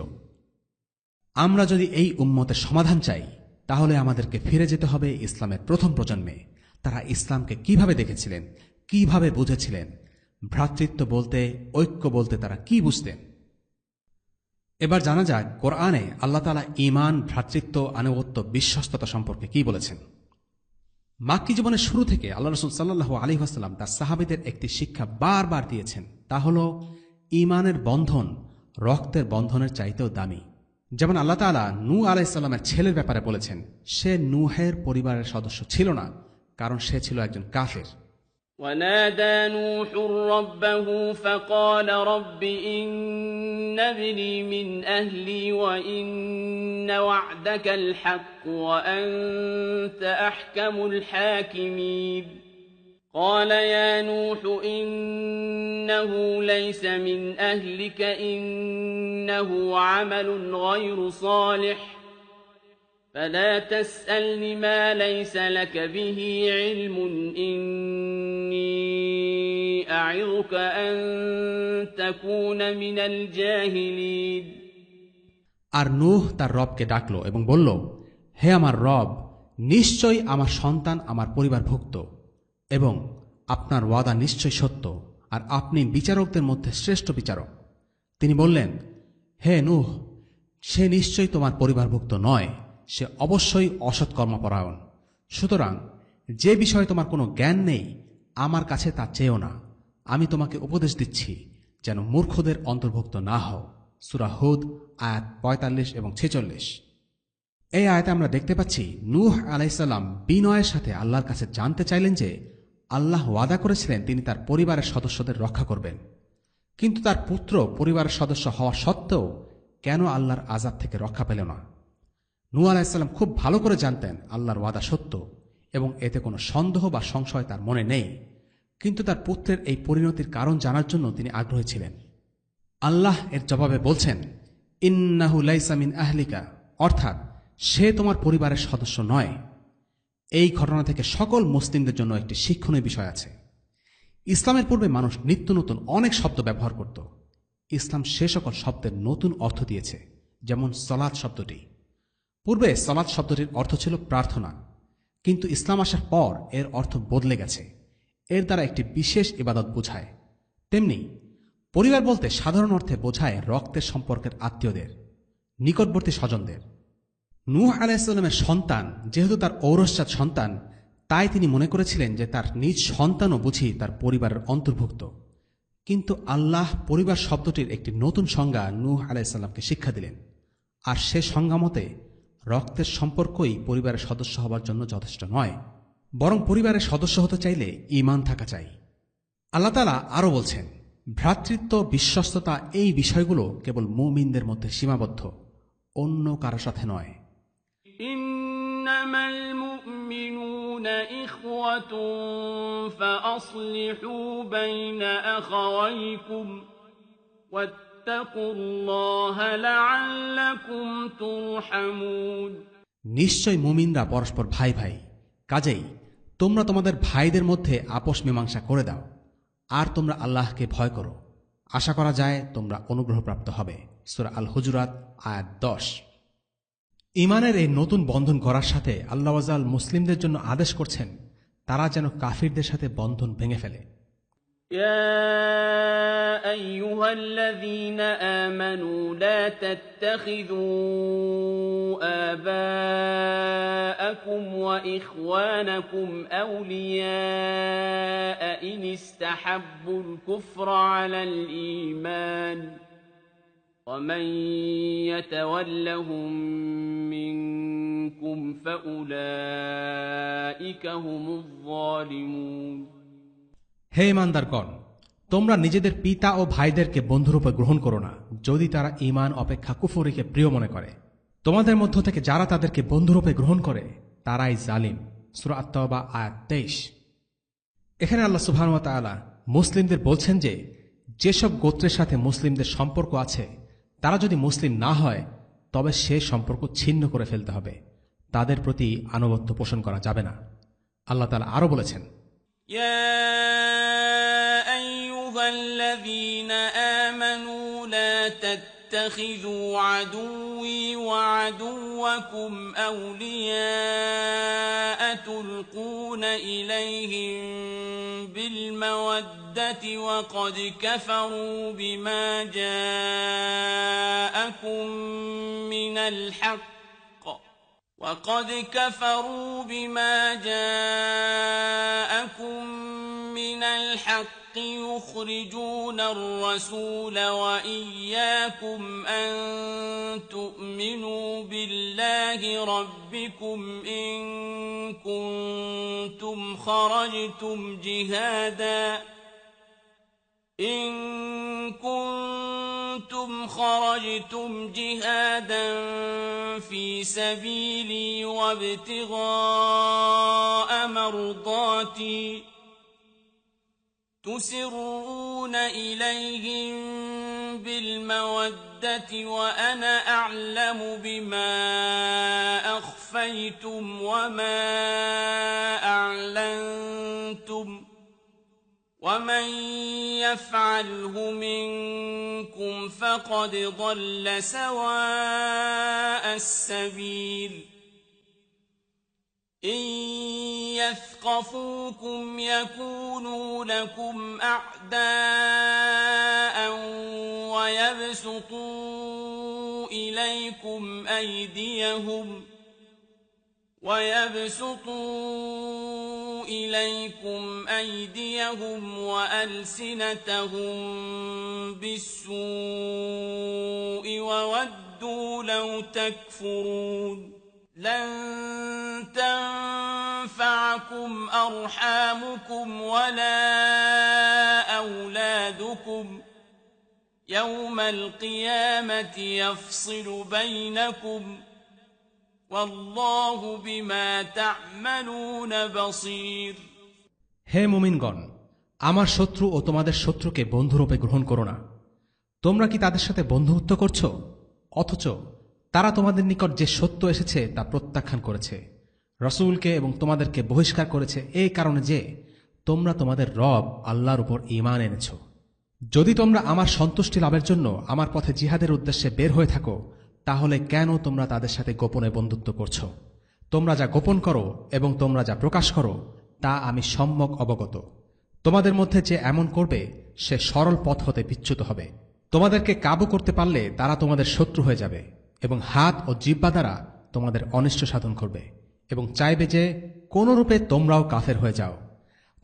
আমরা যদি এই উম্মতের সমাধান চাই তাহলে আমাদেরকে ফিরে যেতে হবে ইসলামের প্রথম প্রজন্মে। তারা ইসলামকে কিভাবে দেখেছিলেন, কিভাবে বুঝেছিলেন, ভ্রাতৃত্ব বলতে, ঐক্য বলতে তারা কি বুঝতেন। এবার জানা যাক কোরআনে আল্লাহ তাআলা ঈমান, ভ্রাতৃত্ব, আনুগত্য, বিশ্বস্ততা সম্পর্কে কি বলেছেন। মাক্কী জীবনের শুরু থেকে আল্লাহ রাসূল সাল্লাল্লাহু আলাইহি ওয়াসাল্লাম তার সাহাবীদের একটি শিক্ষা বারবার দিয়েছেন, তা হল ঈমানের বন্ধন রক্তের বন্ধনের চাইতেও দামি। যেমন আল্লাহ তাআলা নূহ আলাইহিস সালামের ছেলের ব্যাপারে বলেছেন, সে নূহের পরিবারের সদস্য ছিল না, কারণ সে ছিল একজন কাফের। ونادى نوح ربه فقال رب إن ابني من أهلي وإن وعدك الحق وأنت أحكم الحاكمين قال يا نوح إنه ليس من أهلك إنه عمل غير صالح فلا تسألن ما ليس لك به علم إني أعظك أن تكون من الجاهلين আর নূহ তার রবকে ডাকল এবং বলল, হে আমার রব, নিশ্চয়ই আমার সন্তান আমার পরিবারভুক্ত এবং আপনার ওয়াদা নিশ্চয় সত্য, আর আপনি বিচারকদের মধ্যে শ্রেষ্ঠ বিচারক। তিনি বললেন, হে নূহ, সে নিশ্চয়ই তোমার পরিবারভুক্ত নয়, সে অবশ্যই অসৎকর্মপরায়ণ। সুতরাং যে বিষয়ে তোমার কোনো জ্ঞান নেই, আমার কাছে তা চেয়েও না। আমি তোমাকে উপদেশ দিচ্ছি যেন মূর্খদের অন্তর্ভুক্ত না হও। সূরা হুদ আয়াত ৪৫ এবং ৪৬। এই আয়াতে আমরা দেখতে পাচ্ছি নূহ আলাইহিস সালাম বিনয়ের সাথে আল্লাহর কাছে জানতে চাইলেন যে আল্লাহ ওয়াদা করেছিলেন তিনি তার পরিবারের সদস্যদের রক্ষা করবেন, কিন্তু তার পুত্র পরিবারের সদস্য হওয়া সত্ত্বেও কেন আল্লাহর আযাব থেকে রক্ষা পেল না। নূহ আলাইহিস সালাম খুব ভালো করে জানতেন আল্লাহর ওয়াদা সত্য এবং এতে কোনো সন্দেহ বা সংশয় তার মনে নেই, কিন্তু তার পুত্রের এই পরিণতির কারণ জানার জন্য তিনি আগ্রহী ছিলেন। আল্লাহ এর জবাবে বলছেন, ইন্নাহু লাইসা মিন আহলিকা, অর্থাৎ সে তোমার পরিবারের সদস্য নয়। এই ঘটনা থেকে সকল মুসলিমদের জন্য একটি শিক্ষণীয় বিষয় আছে। ইসলামের পূর্বে মানুষ নিত্য নতুন অনেক শব্দ ব্যবহার করত। ইসলাম সে সকল শব্দের নতুন অর্থ দিয়েছে, যেমন সলাত শব্দটি। পূর্বে সলাত শব্দটির অর্থ ছিল প্রার্থনা, কিন্তু ইসলাম আসার পর এর অর্থ বদলে গেছে। এর দ্বারা একটি বিশেষ ইবাদত বোঝায়। তেমনি পরিবার বলতে সাধারণ অর্থে বোঝায় রক্তের সম্পর্কের আত্মীয়দের, নিকটবর্তী স্বজনদের। নূহ আলাইহিস সালামের সন্তান যেহেতু তার ঔরসজাত সন্তান, তাই তিনি মনে করেছিলেন যে তার নিজ সন্তানও বুঝি তার পরিবারের অন্তর্ভুক্ত। কিন্তু আল্লাহ পরিবার শব্দটির একটি নতুন সংজ্ঞা নূহ আলাইহিস সালামকে শিক্ষা দিলেন, আর সে সংজ্ঞা মতে রক্তের সম্পর্কই পরিবারের সদস্য হবার জন্য যথেষ্ট নয়, বরং পরিবারের সদস্য হতে চাইলে ঈমান থাকা চাই। আল্লাহ তাআলা আরও বলছেন, ভ্রাতৃত্ব, বিশ্বস্ততা এই বিষয়গুলো কেবল মুমিনদের মধ্যে সীমাবদ্ধ, অন্য কারো সাথে নয়। إنما المؤمنون إخوة فأصلحوا بين أخويكم واتقوا الله لعلكم ترحمون নিশ্চয় মুমিনরা পরস্পর ভাই ভাই, কাজেই তোমরা তোমাদের ভাইদের মধ্যে আপোষ মীমাংসা করে দাও, আর তোমরা আল্লাহকে ভয় করো, আশা করা যায় তোমরা অনুগ্রহপ্রাপ্ত হবে। সূরা আল হুজুরাত আয়াত ১০। ঈমানের এই নতুন বন্ধন করার সাথে আল্লাহ ওয়াজাল মুসলিমদের জন্য আদেশ করছেন তারা যেন কাফিরদের সাথে বন্ধন ভেঙে ফেলে। يا أيها الذين آمنوا لا تتخذوا آباءكم وإخوانكم أولياء إن استحبوا الكفر على الإيمان ومن يتولهم منكم فأولئك هم الظالمون হে ঈমানদারগণ, তোমরা নিজেদের পিতা ও ভাইদেরকে বন্ধুরূপে গ্রহণ করো না, যদি তারা ঈমান অপেক্ষা কুফরিকে প্রিয় মনে করে। তোমাদের মধ্য থেকে যারা তাদেরকে বন্ধুরূপে গ্রহণ করে তারাই জালিম। সূরা আত-তাওবা আয়াত ২৩। এখানে আল্লাহ সুবহানাহু ওয়া তাআলা মুসলিমদের বলছেন যে যেসব গোত্রের সাথে মুসলিমদের সম্পর্ক আছে তারা যদি মুসলিম না হয় তবে সে সম্পর্ক ছিন্ন করে ফেলতে হবে, তাদের প্রতি আনুগত্য পোষণ করা যাবে না। আল্লাহ তাআলা আরও বলেছেন, يا أيها الذين آمنوا لا تتخذوا عدوي وعدوكم أولياء تلقون إليهم بالمودة وقد كفروا بما جاءكم من الحق يخرجون الرسول وإياكم أن تؤمنوا بالله ربكم إن كنتم خرجتم جهادا في سبيلي وابتغاء مرضاتي تسرون إليهم بالمودة وأنا أعلم بما أخفيتم وما أعلنتم ومن يفعله منكم فقد ضل سواء السبيل إن يثقفوكم يكونوا لكم أعداء ويبسطوا إليكم أيديهم وألسنتهم بالسوء وودوا لو تكفرون لن تنفعكم أرحامكم ولا أولادكم يوم القيامة يفصل بينكم والله بما تعملون بصير হে মুমিনগণ, আমার শত্রু ও তোমাদের শত্রুকে বন্ধুরূপে গ্রহণ করো না। তোমরা কি তাদের সাথে বন্ধুত্ব করছ, অথচ তারা তোমাদের নিকট যে সত্য এসেছে তা প্রত্যাখ্যান করেছে, রসূলকে এবং তোমাদেরকে বহিষ্কার করেছে এই কারণে যে তোমরা তোমাদের রব আল্লাহর উপর ঈমান এনেছ। যদি তোমরা আমার সন্তুষ্টি লাভের জন্য আমার পথে জিহাদের উদ্দেশ্যে বের হয়ে থাকো, তাহলে কেন তোমরা তাদের সাথে গোপনে বন্ধুত্ব করছ? তোমরা যা গোপন করো এবং তোমরা যা প্রকাশ করো তা আমি সম্যক অবগত। তোমাদের মধ্যে যে এমন করবে সে সরল পথ হতে বিচ্যুত হবে। তোমাদেরকে কাবু করতে পারলে তারা তোমাদের শত্রু হয়ে যাবে এবং হাত ও জিহ্বা দ্বারা তোমাদের অনিষ্ট সাধন করবে এবং চাইবে যে কোন রূপে তোমরাও কাফের হয়ে যাও।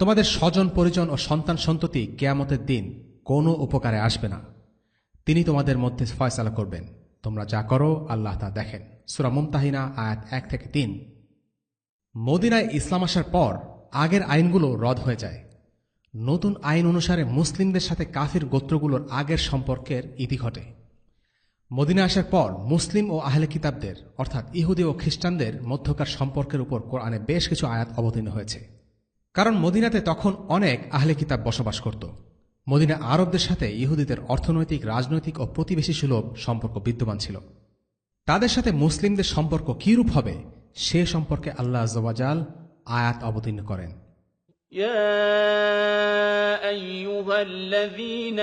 তোমাদের স্বজন পরিজন ও সন্তান সন্ততি কিয়ামতের দিন কোনো উপকারে আসবে না। তিনি তোমাদের মধ্যে ফয়সালা করবেন। তোমরা যা করো আল্লাহ তা দেখেন। সূরা মুমতাহিনা আয়াত 1-3। মদিনায় ইসলাম আসার পর আগের আইনগুলো রদ হয়ে যায়। নতুন আইন অনুসারে মুসলিমদের সাথে কাফির গোত্রগুলোর আগের সম্পর্কের ইতি ঘটে। মদিনা আসার পর মুসলিম ও আহলে কিতাবদের অর্থাৎ ইহুদি ও খ্রিস্টানদের মধ্যকার সম্পর্কের উপর কোরআনে বেশ কিছু আয়াত অবতীর্ণ হয়েছে। কারণ মদিনাতে তখন অনেক আহলে কিতাব বসবাস করত। মদিনা আরবদের সাথে ইহুদিদের অর্থনৈতিক, রাজনৈতিক ও প্রতিবেশী সুলভ সম্পর্ক বিদ্যমান ছিল। তাদের সাথে মুসলিমদের সম্পর্ক কিরূপ হবে সে সম্পর্কে আল্লাহ আযজা ওয়া জাল আয়াত অবতীর্ণ করেন। يا أيها الذين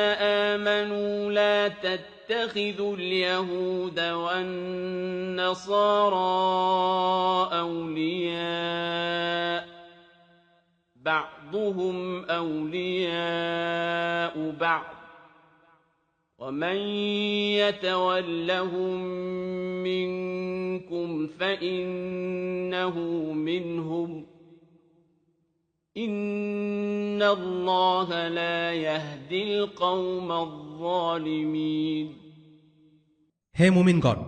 آمنوا لا تتخذوا اليهود والنصارى أولياء بعضهم أولياء بعض ومن يتولهم منكم فإنه منهم إن الله لا يهدي القوم الظالمين হে মুমিনগণ,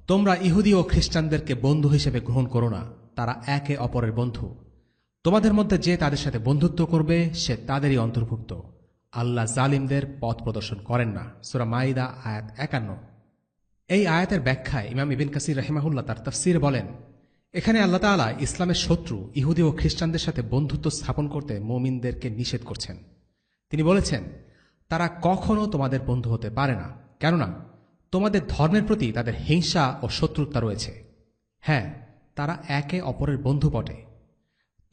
তোমরা ইহুদি ও খ্রিস্টানদেরকে বন্ধু হিসেবে গ্রহণ করো না। তারা একে অপরের বন্ধু। তোমাদের মধ্যে যে তাদের সাথে বন্ধুত্ব করবে সে তাদেরই অন্তর্ভুক্ত। আল্লাহ জালিমদের পথ প্রদর্শন করেন না। সূরা মাইদা আয়াত 51। এই আয়াতের ব্যাখ্যায় ইমাম ইবনে কাসির রাহিমাহুল্লাহ তার তাফসীরে বলেন, এখানে আল্লাহ তাআলা ইসলামের শত্রু ইহুদি ও খ্রিস্টানদের সাথে বন্ধুত্ব স্থাপন করতে মুমিনদেরকে নিষেধ করছেন। তিনি বলেছেন, তারা কখনো তোমাদের বন্ধু হতে পারে না, কেননা তোমাদের ধর্মের প্রতি তাদের হিংসা ও শত্রুতা রয়েছে। হ্যাঁ, তারা একে অপরের বন্ধু বটে।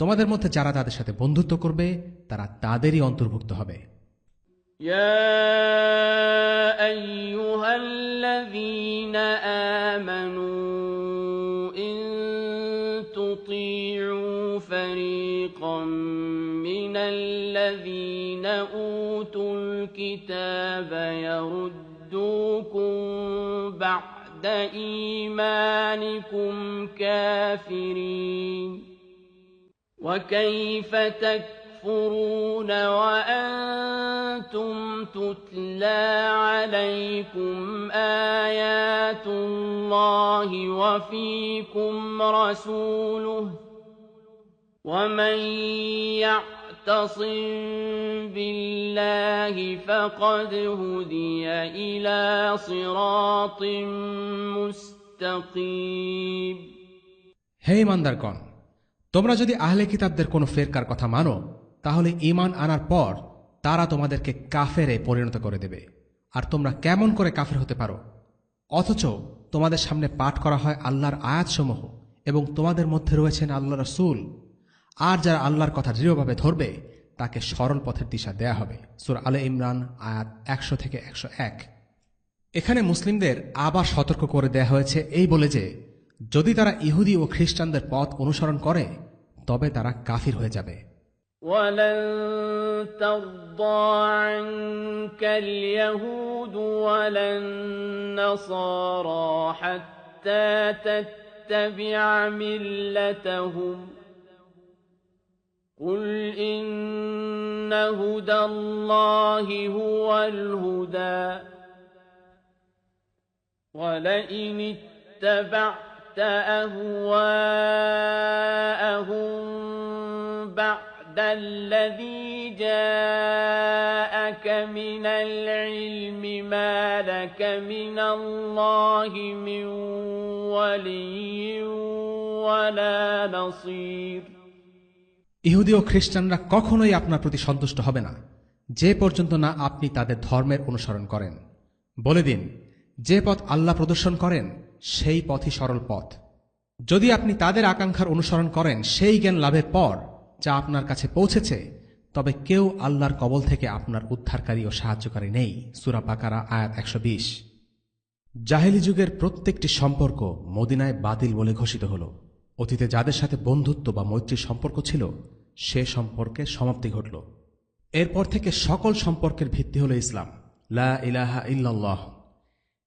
তোমাদের মধ্যে যারা তাদের সাথে বন্ধুত্ব করবে তারা তাদেরই অন্তর্ভুক্ত হবে। يا أيها الذين آمنوا إن تطيعوا فريقا من الذين أوتوا الكتاب يردوكم بعد إيمانكم كافرين وكيف تكفرون وأنتم تتلى عليكم آيات الله وفيكم رسوله ومن يعتصم بالله فقد هدي إلى صراط مستقيم হে ঈমানদারগণ, তোমরা যদি আহলে কিতাবদের কোনো ফেরকার কথা মানো, তাহলে ঈমান আনার পর তারা তোমাদেরকে কাফেরে পরিণত করে দেবে। আর তোমরা কেমন করে কাফের হতে পারো? অথচ তোমাদের সামনে পাঠ করা হয় আল্লাহর আয়াতসমূহ এবং তোমাদের মধ্যে রয়েছেন আল্লাহ রাসূল। আর যারা আল্লাহর কথা দৃঢ়ভাবে ধরবে তাকে সরল পথের দিশা দেয়া হবে। সূরা আলে ইমরান আয়াত 100 থেকে 101। এখানে মুসলিমদের আবার সতর্ক করে দেয়া হয়েছে এই বলে যে যদি তারা ইহুদি ও খ্রিস্টানদের পথ অনুসরণ করে তবে তারা কাফির হয়ে যাবে। ولن ترضى عنك اليهود ولا النصارى حتى تتبع ملتهم قل إن هدى الله هو الهدى ولئن اتبعت أهواءهم بعد الذي جاءك من العلم ما لك من الله من ولي ولا نصير ইহুদি ও খ্রিস্টানরা কখনোই আপনার প্রতি সন্তুষ্ট হবে না যে পর্যন্ত না আপনি তাদের ধর্মের অনুসরণ করেন। বলে দিন, যে পথ আল্লাহ প্রদর্শন করেন সেই পথই সরল পথ। যদি আপনি তাদের আকাঙ্ক্ষার অনুসরণ করেন সেই জ্ঞান লাভের পর যা আপনার কাছে পৌঁছেছে, তবে কেউ আল্লাহর কবল থেকে আপনার উদ্ধারকারী ও সাহায্যকারী নেই। সূরা বাকারা আয়াত 120। জাহেলি যুগের প্রত্যেকটি সম্পর্ক মদিনায় বাতিল বলে ঘোষিত হল। অতীতে যাদের সাথে বন্ধুত্ব বা মৈত্রীর সম্পর্ক ছিল সে সম্পর্কের সমাপ্তি ঘটল। এরপর থেকে সকল সম্পর্কের ভিত্তি হল ইসলাম, লা ইলাহা ইল্লাল্লাহ।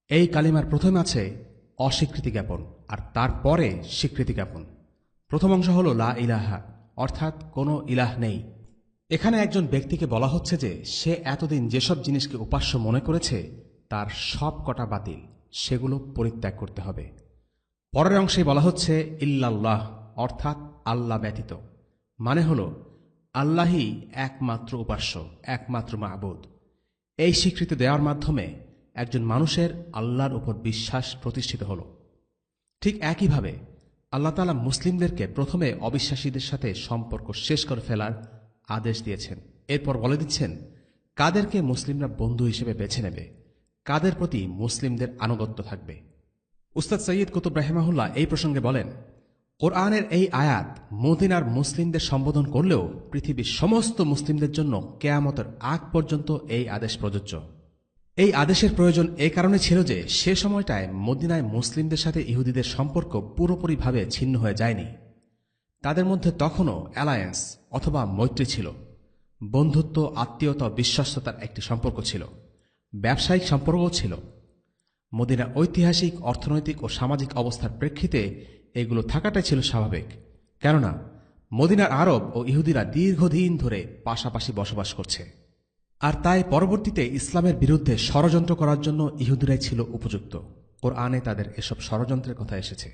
এই কালিমার প্রথমে আছে অস্বীকৃতি জ্ঞাপন আর তারপরে স্বীকৃতি জ্ঞাপন। প্রথম অংশ হল লা ইলাহা, অর্থাৎ কোনো ইলাহ নেই। এখানে একজন ব্যক্তিকে বলা হচ্ছে যে সে এতদিন যেসব জিনিসকে উপাস্য মনে করেছে তার সব কটা বাতিল, সেগুলো পরিত্যাগ করতে হবে। পরের অংশে বলা হচ্ছে ইল্লাল্লাহ, অর্থাৎ আল্লাহ ব্যতীত। মানে হল আল্লাহই একমাত্র উপাস্য, একমাত্র মাবুদ। এই স্বীকৃতি দেওয়ার মাধ্যমে একজন মানুষের আল্লাহর উপর বিশ্বাস প্রতিষ্ঠিত হল। ঠিক একইভাবে আল্লাহ তাআলা মুসলিমদেরকে প্রথমে অবিশ্বাসীদের সাথে সম্পর্ক শেষ করে ফেলার আদেশ দিয়েছেন। এরপর বলে দিচ্ছেন কাদেরকে মুসলিমরা বন্ধু হিসেবে বেছে নেবে, কাদের প্রতি মুসলিমদের আনুগত্য থাকবে। উস্তাদ সৈয়দ কুতুব রাহিমাহুল্লাহ এই প্রসঙ্গে বলেন, কোরআনের এই আয়াত মদিনার মুসলিমদের সম্বোধন করলেও পৃথিবীর সমস্ত মুসলিমদের জন্য কিয়ামতের আগ পর্যন্ত এই আদেশ প্রযোজ্য। এই আদেশের প্রয়োজন এই কারণে ছিল যে সে সময়টায় মদিনায় মুসলিমদের সাথে ইহুদিদের সম্পর্ক পুরোপুরিভাবে ছিন্ন হয়ে যায়নি। তাদের মধ্যে তখনও অ্যালায়েন্স অথবা মৈত্রী ছিল, বন্ধুত্ব, আত্মীয়তা, বিশ্বস্ততার একটি সম্পর্ক ছিল, ব্যবসায়িক সম্পর্কও ছিল। মদিনা ঐতিহাসিক, অর্থনৈতিক ও সামাজিক অবস্থার প্রেক্ষিতে এগুলো থাকাটাই ছিল স্বাভাবিক, কেননা মদিনার আরব ও ইহুদিরা দীর্ঘদিন ধরে পাশাপাশি বসবাস করছে। আর তাই পরবর্তীতে ইসলামের বিরুদ্ধে ষড়যন্ত্র করার জন্য ইহুদিরাই ছিল উপযুক্ত। কোরআনে তাদের এসব ষড়যন্ত্রের কথা এসেছে।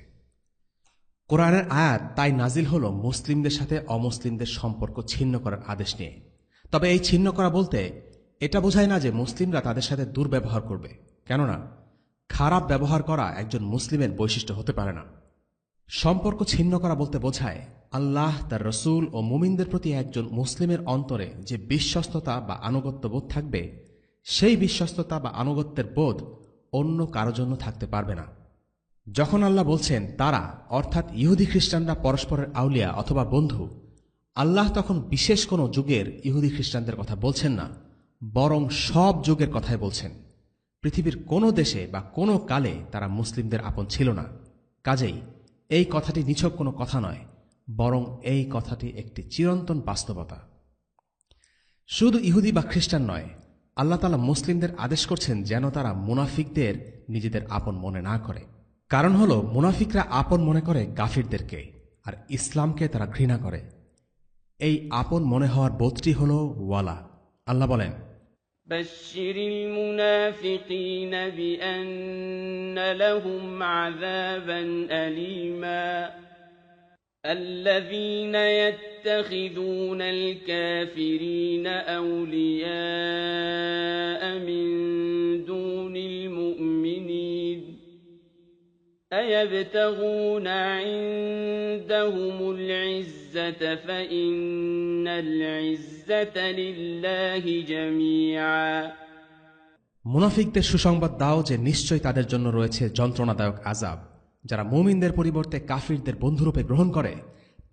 কোরআনের আয়াত তাই নাজিল হল মুসলিমদের সাথে অমুসলিমদের সম্পর্ক ছিন্ন করার আদেশ নিয়ে। তবে এই ছিন্ন করা বলতে এটা বোঝায় না যে মুসলিমরা তাদের সাথে দুর্ব্যবহার করবে, কেননা খারাপ ব্যবহার করা একজন মুসলিমের বৈশিষ্ট্য হতে পারে না। সম্পর্ক ছিন্ন করা বলতে বোঝায় আল্লাহ, তার রসুল ও মুমিনদের প্রতি একজন মুসলিমের অন্তরে যে বিশ্বস্ততা বা আনুগত্য বোধ থাকবে, সেই বিশ্বস্ততা বা আনুগত্যের বোধ অন্য কারো জন্য থাকতে পারবে না। যখন আল্লাহ বলছেন তারা, অর্থাৎ ইহুদি খ্রিস্টানরা পরস্পরের আউলিয়া অথবা বন্ধু, আল্লাহ তখন বিশেষ কোনো যুগের ইহুদি খ্রিস্টানদের কথা বলছেন না, বরং সব যুগের কথাই বলছেন। পৃথিবীর কোনো দেশে বা কোনো কালে তারা মুসলিমদের আপন ছিল না। কাজেই এই কথাটি নিছক কোনো কথা নয়, বরং এই কথাটি একটি চিরন্তন বাস্তবতা। শুধু ইহুদি বা খ্রিস্টান নয়, আল্লাহ তাআলা মুসলিমদের আদেশ করছেন যেন তারা মুনাফিকদের নিজেদের আপন মনে না করে। কারণ হল মুনাফিকরা আপন মনে করে কাফিরদেরকে, আর ইসলামকে তারা ঘৃণা করে। এই আপন মনে হওয়ার বোধটি হল ওয়ালা। আল্লাহ বলেন, بشر المنافقين بأن لهم عذابا أليما الذين يتخذون الكافرين أولياء من دون المؤمنين أيبتغون عندهم العزة فإن العزة لله جميعا মুনাফিকদের সুসংবাদ দাও যে নিশ্চয়ই তাদের জন্য রয়েছে যন্ত্রণাদায়ক আযাব। যারা মুমিনদের পরিবর্তে কাফিরদের বন্ধুরূপে গ্রহণ করে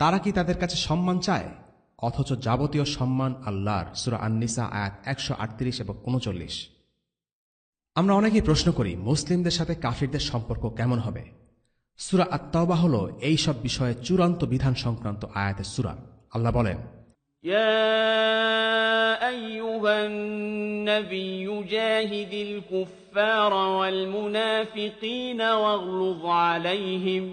তারা কি তাদের কাছে সম্মান চায়? অথচ যাবতীয় সম্মান আল্লাহর। সূরা আন-নিসা আয়াত 138 এবং 39। আমরা অনেকেই প্রশ্ন করি মুসলিমদের সাথে কাফিরদের সম্পর্ক কেমন হবে। সূরা আত-তাওবা হল এই সব বিষয়ে চূড়ান্ত বিধান সংক্রান্ত আয়াতের সূরা। আল্লাহ বলেন, يا أيها النبي جاهد الكفار والمنافقين واغلظ عليهم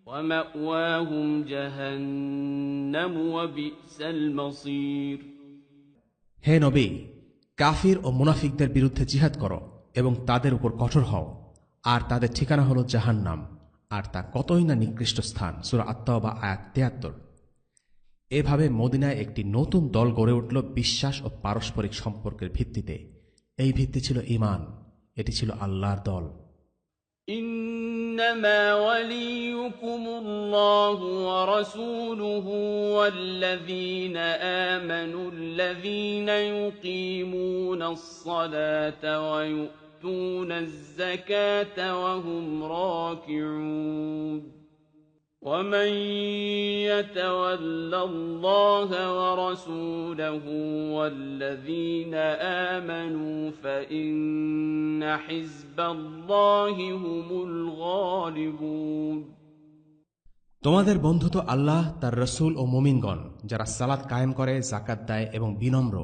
ومأواهم جهنم وبئس المصير হে নবী, কাফির ও মুনাফিকদের বিরুদ্ধে জিহাদ করো এবং তাদের উপর কঠোর হও, আর তাদের ঠিকানা হল জাহান্নাম, আর তা কতই না নিকৃষ্ট স্থান। সূরা আত-তাওবা আয়াত 73। এভাবে মদিনায় একটি নতুন দল গড়ে উঠল বিশ্বাস ও পারস্পরিক সম্পর্কের ভিত্তিতে। এই ভিত্তি ছিল ঈমান, এটি ছিল আল্লাহর দল। إنما وليكم الله ورسوله والذين آمنوا الذين يقيمون الصلاة ويؤتون الزكاة وهم راكعون ومن يتول الله ورسوله والذين آمنوا فإن حزب الله هم الغالبون তোমাদের বন্ধু তো আল্লাহ, তার রসুল ও মুমিনগণ, যারা সালাত কায়েম করে, যাকাত দেয় এবং বিনম্র।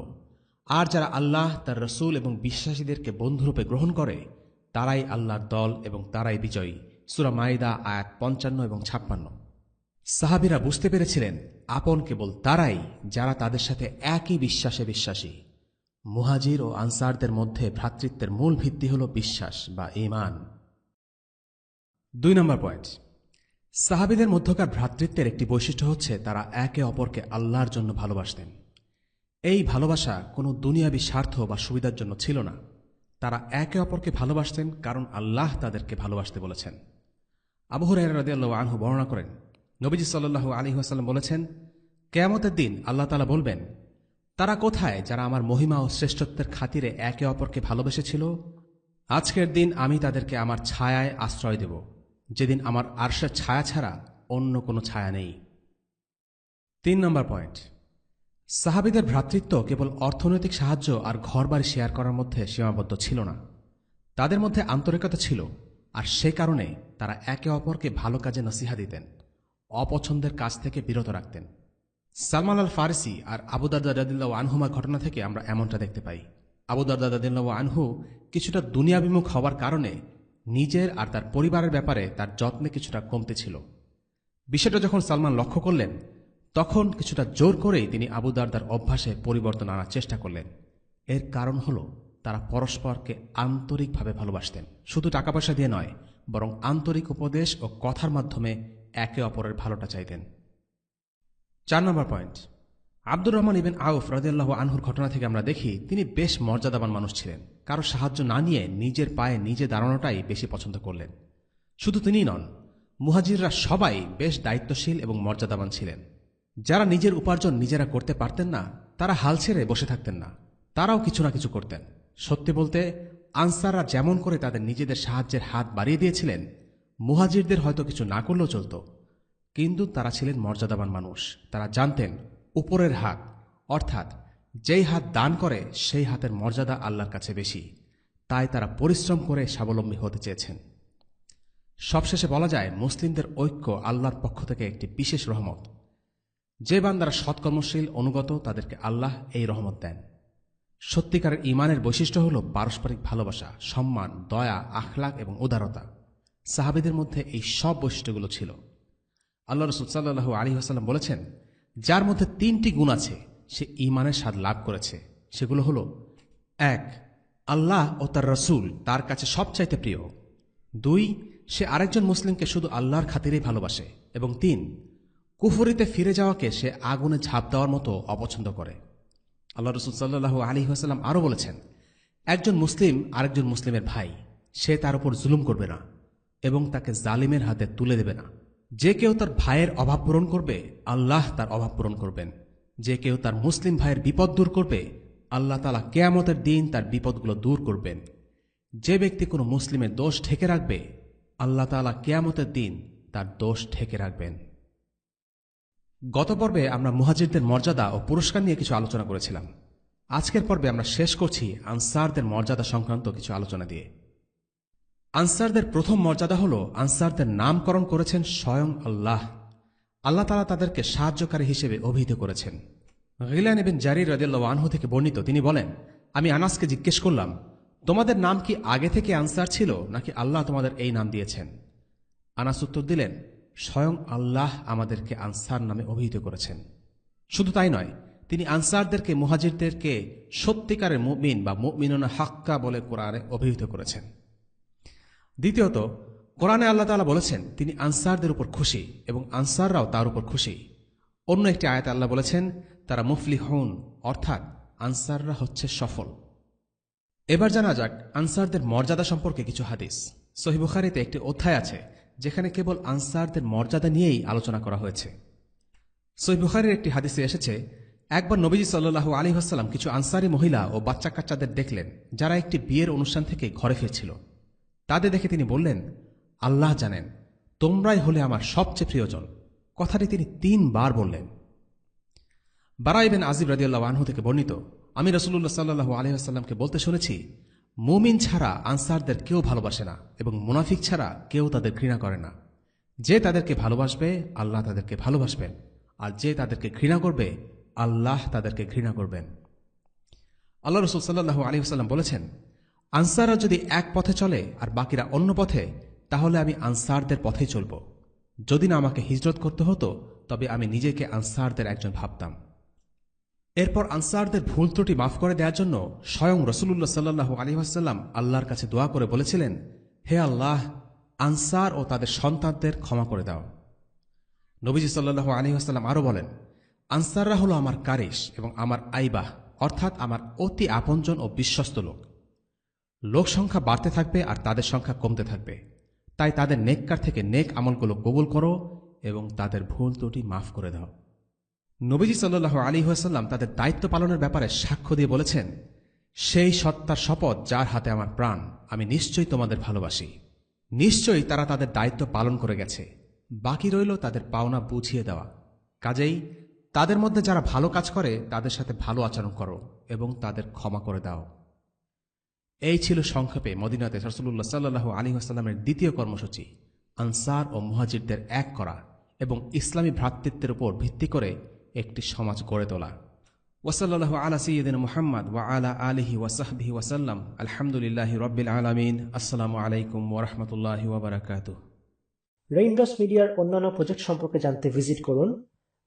আর যারা আল্লাহ, তার রসুল এবং বিশ্বাসীদেরকে বন্ধুরূপে গ্রহণ করে তারাই আল্লাহর দল এবং তারাই বিজয়ী। সূরা মাইদা আয়াত 55 এবং 56। সাহাবীরা বুঝতে পেরেছিলেন আপন কেবল তারাই যারা তাদের সাথে একই বিশ্বাসে বিশ্বাসী। মুহাজির ও আনসারদের মধ্যে ভ্রাতৃত্বের মূল ভিত্তি হল বিশ্বাস বা ঈমান। 2 নম্বর পয়েন্ট, সাহাবীদের মধ্যকার ভ্রাতৃত্বের একটি বৈশিষ্ট্য হচ্ছে তারা একে অপরকে আল্লাহর জন্য ভালোবাসতেন। এই ভালোবাসা কোনো দুনিয়াবী স্বার্থ বা সুবিধার জন্য ছিল না। তারা একে অপরকে ভালোবাসতেন কারণ আল্লাহ তাদেরকে ভালোবাসতে বলেছেন। আবু হুরায়রা রাদিয়াল্লাহু আনহু বর্ণনা করেন, নবীজি সাল্লাল্লাহু আলাইহি ওয়াসাল্লাম বলেছেন, কিয়ামতের দিন আল্লাহ তাআলা বলবেন, তারা কোথায় যারা আমার মহিমা ও শ্রেষ্ঠত্বের খাতিরে একে অপরকে ভালোবেসেছিল? আজকের দিন আমি তাদেরকে আমার ছায়ায় আশ্রয় দেব, যেদিন আমার আরশের ছায়া ছাড়া অন্য কোনো ছায়া নেই। 3 নম্বর পয়েন্ট, সাহাবীদের ভ্রাতৃত্ব কেবল অর্থনৈতিক সাহায্য আর ঘরবাড়ি শেয়ার করার মধ্যে সীমাবদ্ধ ছিল না। তাদের মধ্যে আন্তরিকতা ছিল, আর সে কারণে তারা একে অপরকে ভালো কাজে নসিহা দিতেন, অপছন্দের কাজ থেকে বিরত রাখতেন। সালমান আল ফারিসি আর আবু দারদা রাদিয়াল্লাহু আনহুমার ঘটনা থেকে আমরা এমনটা দেখতে পাই। আবু দারদা রাদিয়াল্লাহু আনহু কিছুটা দুনিয়াবিমুখ হওয়ার কারণে নিজের আর তার পরিবারের ব্যাপারে তার যত্নে কিছুটা কমতে ছিল। বিষয়টা যখন সালমান লক্ষ্য করলেন তখন কিছুটা জোর করেই তিনি আবু দারদার অভ্যাসে পরিবর্তন আনার চেষ্টা করলেন। এর কারণ হল তারা পরস্পরকে আন্তরিকভাবে ভালোবাসতেন, শুধু টাকা পয়সা দিয়ে নয়, বরং আন্তরিক উপদেশ ও কথার মাধ্যমে একে অপরের ভালোটা চাইতেন। 4 নম্বর পয়েন্ট, আব্দুর রহমান ইবনে আউফ রাদিয়াল্লাহু আনহুর ঘটনা থেকে আমরা দেখি তিনি বেশ মর্যাদাবান মানুষ ছিলেন। কারো সাহায্য না নিয়ে নিজের পায়ে নিজে দাঁড়ানোটাই বেশি পছন্দ করলেন। শুধু তিনিই নন, মুহাজিররা সবাই বেশ দায়িত্বশীল এবং মর্যাদাবান ছিলেন। যারা নিজের উপার্জন নিজেরা করতে পারতেন না তারা হাল ছেড়ে বসে থাকতেন না, তারাও কিছু না কিছু করতেন। সত্যি বলতে আনসাররা যেমন করে তাদের নিজেদের সাহায্যের হাত বাড়িয়ে দিয়েছিলেন, মুহাজিরদের হয়তো কিছু না করলেও চলত, কিন্তু তারা ছিলেন মর্যাদাবান মানুষ। তারা জানতেন উপরের হাত, অর্থাৎ যেই হাত দান করে সেই হাতের মর্যাদা আল্লাহর কাছে বেশি, তাই তারা পরিশ্রম করে স্বাবলম্বী হতে চেয়েছেন। সবশেষে বলা যায় মুসলিমদের ঐক্য আল্লাহর পক্ষ থেকে একটি বিশেষ রহমত। যে বান্দারা সৎকর্মশীল অনুগত তাদেরকে আল্লাহ এই রহমত দেন। সত্যিকারের ঈমানের বৈশিষ্ট্য হল পারস্পরিক ভালোবাসা, সম্মান, দয়া, আখলাক এবং উদারতা। সাহাবীদের মধ্যে এই সব বৈশিষ্ট্যগুলো ছিল। আল্লাহ রাসূল সাল্লাল্লাহু আলাইহি ওয়াসাল্লাম বলেছেন, যার মধ্যে 3টি গুণ আছে সে ঈমানের স্বাদ লাভ করেছে। সেগুলো হল 1, আল্লাহ ও তার রসুল তার কাছে সবচাইতে প্রিয়। 2, সে আরেকজন মুসলিমকে শুধু আল্লাহর খাতিরেই ভালোবাসে। এবং 3, কুফরিতে ফিরে যাওয়াকে সে আগুনে ঝাঁপ দেওয়ার মতো অপছন্দ করে। আল্লাহ রাসূল সাল্লাল্লাহু আলাইহি ওয়াসাল্লাম আরও বলেছেন, একজন মুসলিম আরেকজন মুসলিমের ভাই, সে তার উপর জুলুম করবে না এবং তাকে জালিমের হাতে তুলে দেবে না। যে কেউ তার ভাইয়ের অভাব পূরণ করবে, আল্লাহ তার অভাব পূরণ করবেন। যে কেউ তার মুসলিম ভাইয়ের বিপদ দূর করবে, আল্লাহ তাআলা কিয়ামতের দিন তার বিপদগুলো দূর করবেন। যে ব্যক্তি কোনো মুসলিমের দোষ ঢেকে রাখবে, আল্লাহ তাআলা কিয়ামতের দিন তার দোষ ঢেকে রাখবেন। গত পর্বে আমরা মুহাজিরদের মর্যাদা ও পুরস্কার নিয়ে কিছু আলোচনা করেছিলাম। আজকের পর্বে আমরা শেষ করছি আনসারদের মর্যাদা সংক্রান্ত কিছু আলোচনা দিয়ে। আনসারদের প্রথম মর্যাদা হল আনসারদের নামকরণ করেছেন স্বয়ং আল্লাহ। আল্লাহ তাআলা তাদেরকে সাহায্যকারী হিসেবে অভিহিত করেছেন। গিলান ইবনে জারির রাদিয়াল্লাহু আনহু থেকে বর্ণিত, তিনি বলেন, আমি আনাসকে জিজ্ঞেস করলাম, তোমাদের নাম কি আগে থেকে আনসার ছিল নাকি আল্লাহ তোমাদের এই নাম দিয়েছেন? আনাস উত্তর দিলেন, স্বয়ং আল্লাহ আমাদেরকে আনসার নামে অভিহিত করেছেন। শুধু তাই নয়, তিনি আনসারদেরকে মুহাজিরদেরকে সত্যিকারের মুমিন বা মুমিনুনা হাক্কা বলে কোরআনে অভিহিত করেছেন। দ্বিতীয়ত, কোরআনে আল্লাহ তাআলা বলেছেন তিনি আনসারদের উপর খুশি এবং আনসাররাও তার উপর খুশি। অন্য একটি আয়াতে আল্লাহ বলেছেন তারা মুফলিহুন, অর্থাৎ আনসাররা হচ্ছে সফল। এবার জানা যাক আনসারদের মর্যাদা সম্পর্কে কিছু হাদিস। সহিহ বুখারীতে একটি অধ্যায় আছে যেখানে কেবল আনসারদের মর্যাদা নিয়েই আলোচনা করা হয়েছে। সহিহ বুখারীর একটি হাদিসে এসেছে, একবার নবীজি সাল্লাল্লাহু আলাইহি ওয়াসাল্লাম কিছু আনসারী মহিলা ও বাচ্চা কাচ্চাদের দেখলেন যারা একটি বিয়ের অনুষ্ঠান থেকে ঘরে ফিরছিল। তাদের দেখে তিনি বললেন, আল্লাহ জানেন তোমরাই হলে আমার সবচেয়ে প্রিয়জন। কথাটি তিনি 3 বার বললেন। বারা ইবনে আযিব রাদিয়াল্লাহু আনহু থেকে বর্ণিত, আমি রাসূলুল্লাহ সাল্লাল্লাহু আলাইহি ওয়াসাল্লামকে বলতে শুনেছি, মুমিন ছাড়া আনসারদের কেউ ভালোবাসে না এবং মুনাফিক ছাড়া কেউ তাদের ঘৃণা করে না। যে তাদেরকে ভালোবাসবে আল্লাহ তাদেরকে ভালোবাসবেন, আর যে তাদেরকে ঘৃণা করবে আল্লাহ তাদেরকে ঘৃণা করবেন। আল্লাহ রাসূল সাল্লাল্লাহু আলাইহি ওয়াসাল্লাম বলেছেন, আনসাররা যদি এক পথে চলে আর বাকিরা অন্য পথে, তাহলে আমি আনসারদের পথেই চলব। যদি না আমাকে হিজরত করতে হতো তবে আমি নিজেকে আনসারদের একজন ভাবতাম। এরপর আনসারদের ভুল ত্রুটি মাফ করে দেওয়ার জন্য স্বয়ং রাসূলুল্লাহ সাল্লাল্লাহু আলাইহি ওয়াসাল্লাম আল্লাহর কাছে দোয়া করে বলেছিলেন, হে আল্লাহ, আনসার ও তাদের সন্তানদের ক্ষমা করে দাও। নবীজি সাল্লাল্লাহু আলাইহি ওয়াসাল্লাম আরও বলেন, আনসাররা হলো আমার কারিশ এবং আমার আইবাহ, অর্থাৎ আমার অতি আপনজন ও বিশ্বস্ত লোক। লোক সংখ্যা বাড়তে থাকবে আর তাদের সংখ্যা কমতে থাকবে, তাই তাদের নেককার থেকে নেক আমলগুলো কবুল করো এবং তাদের ভুল ত্রুটি মাফ করে দাও। নবীজি সাল্লাল্লাহু আলাইহি ওয়াসাল্লাম তাদের দায়িত্ব পালনের ব্যাপারে সাক্ষ্য দিয়ে বলেছেন, সেই সত্তার শপথ যার হাতে আমার প্রাণ, আমি নিশ্চয়ই তোমাদের ভালোবাসি। নিশ্চয়ই তারা তাদের দায়িত্ব পালন করে গেছে, বাকি রইল তাদের পাওনা বুঝিয়ে দেওয়া। কাজেই তাদের মধ্যে যারা ভালো কাজ করে তাদের সাথে ভালো আচরণ করো এবং তাদের ক্ষমা করে দাও। এই ছিল সংক্ষেপে মদিনাতে রাসূলুল্লাহ সাল্লাল্লাহু আলাইহি ওয়াসাল্লামের দ্বিতীয় কর্মসূচি, আনসার ও মুহাজিরদের এক করা এবং ইসলামী ভ্রাতৃত্বের উপর ভিত্তি করে একটি সমাজ গড়ে তোলা। ওয়াসাল্লাল্লাহু আলা সাইয়্যিদিনা মুহাম্মদ ওয়া আলা আলিহি ওয়া সাহবিহি ওয়া সাল্লাম। আলহামদুলিল্লাহি রাব্বিল আলামিন। আসসালামু আলাইকুম ওয়া রাহমাতুল্লাহি ওয়া বারাকাতুহু। রেইনড্রপস মিডিয়ার অন্যান্য প্রজেক্ট সম্পর্কে জানতে ভিজিট করুন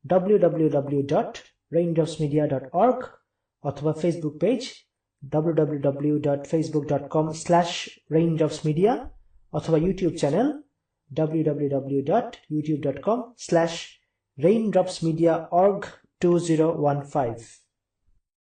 www.raindropsmedia.org অথবা ফেসবুক পেজ www.facebook.com/raindropsmedia অথবা ইউটিউব চ্যানেল www.youtube.com/raindropsmediaorg2015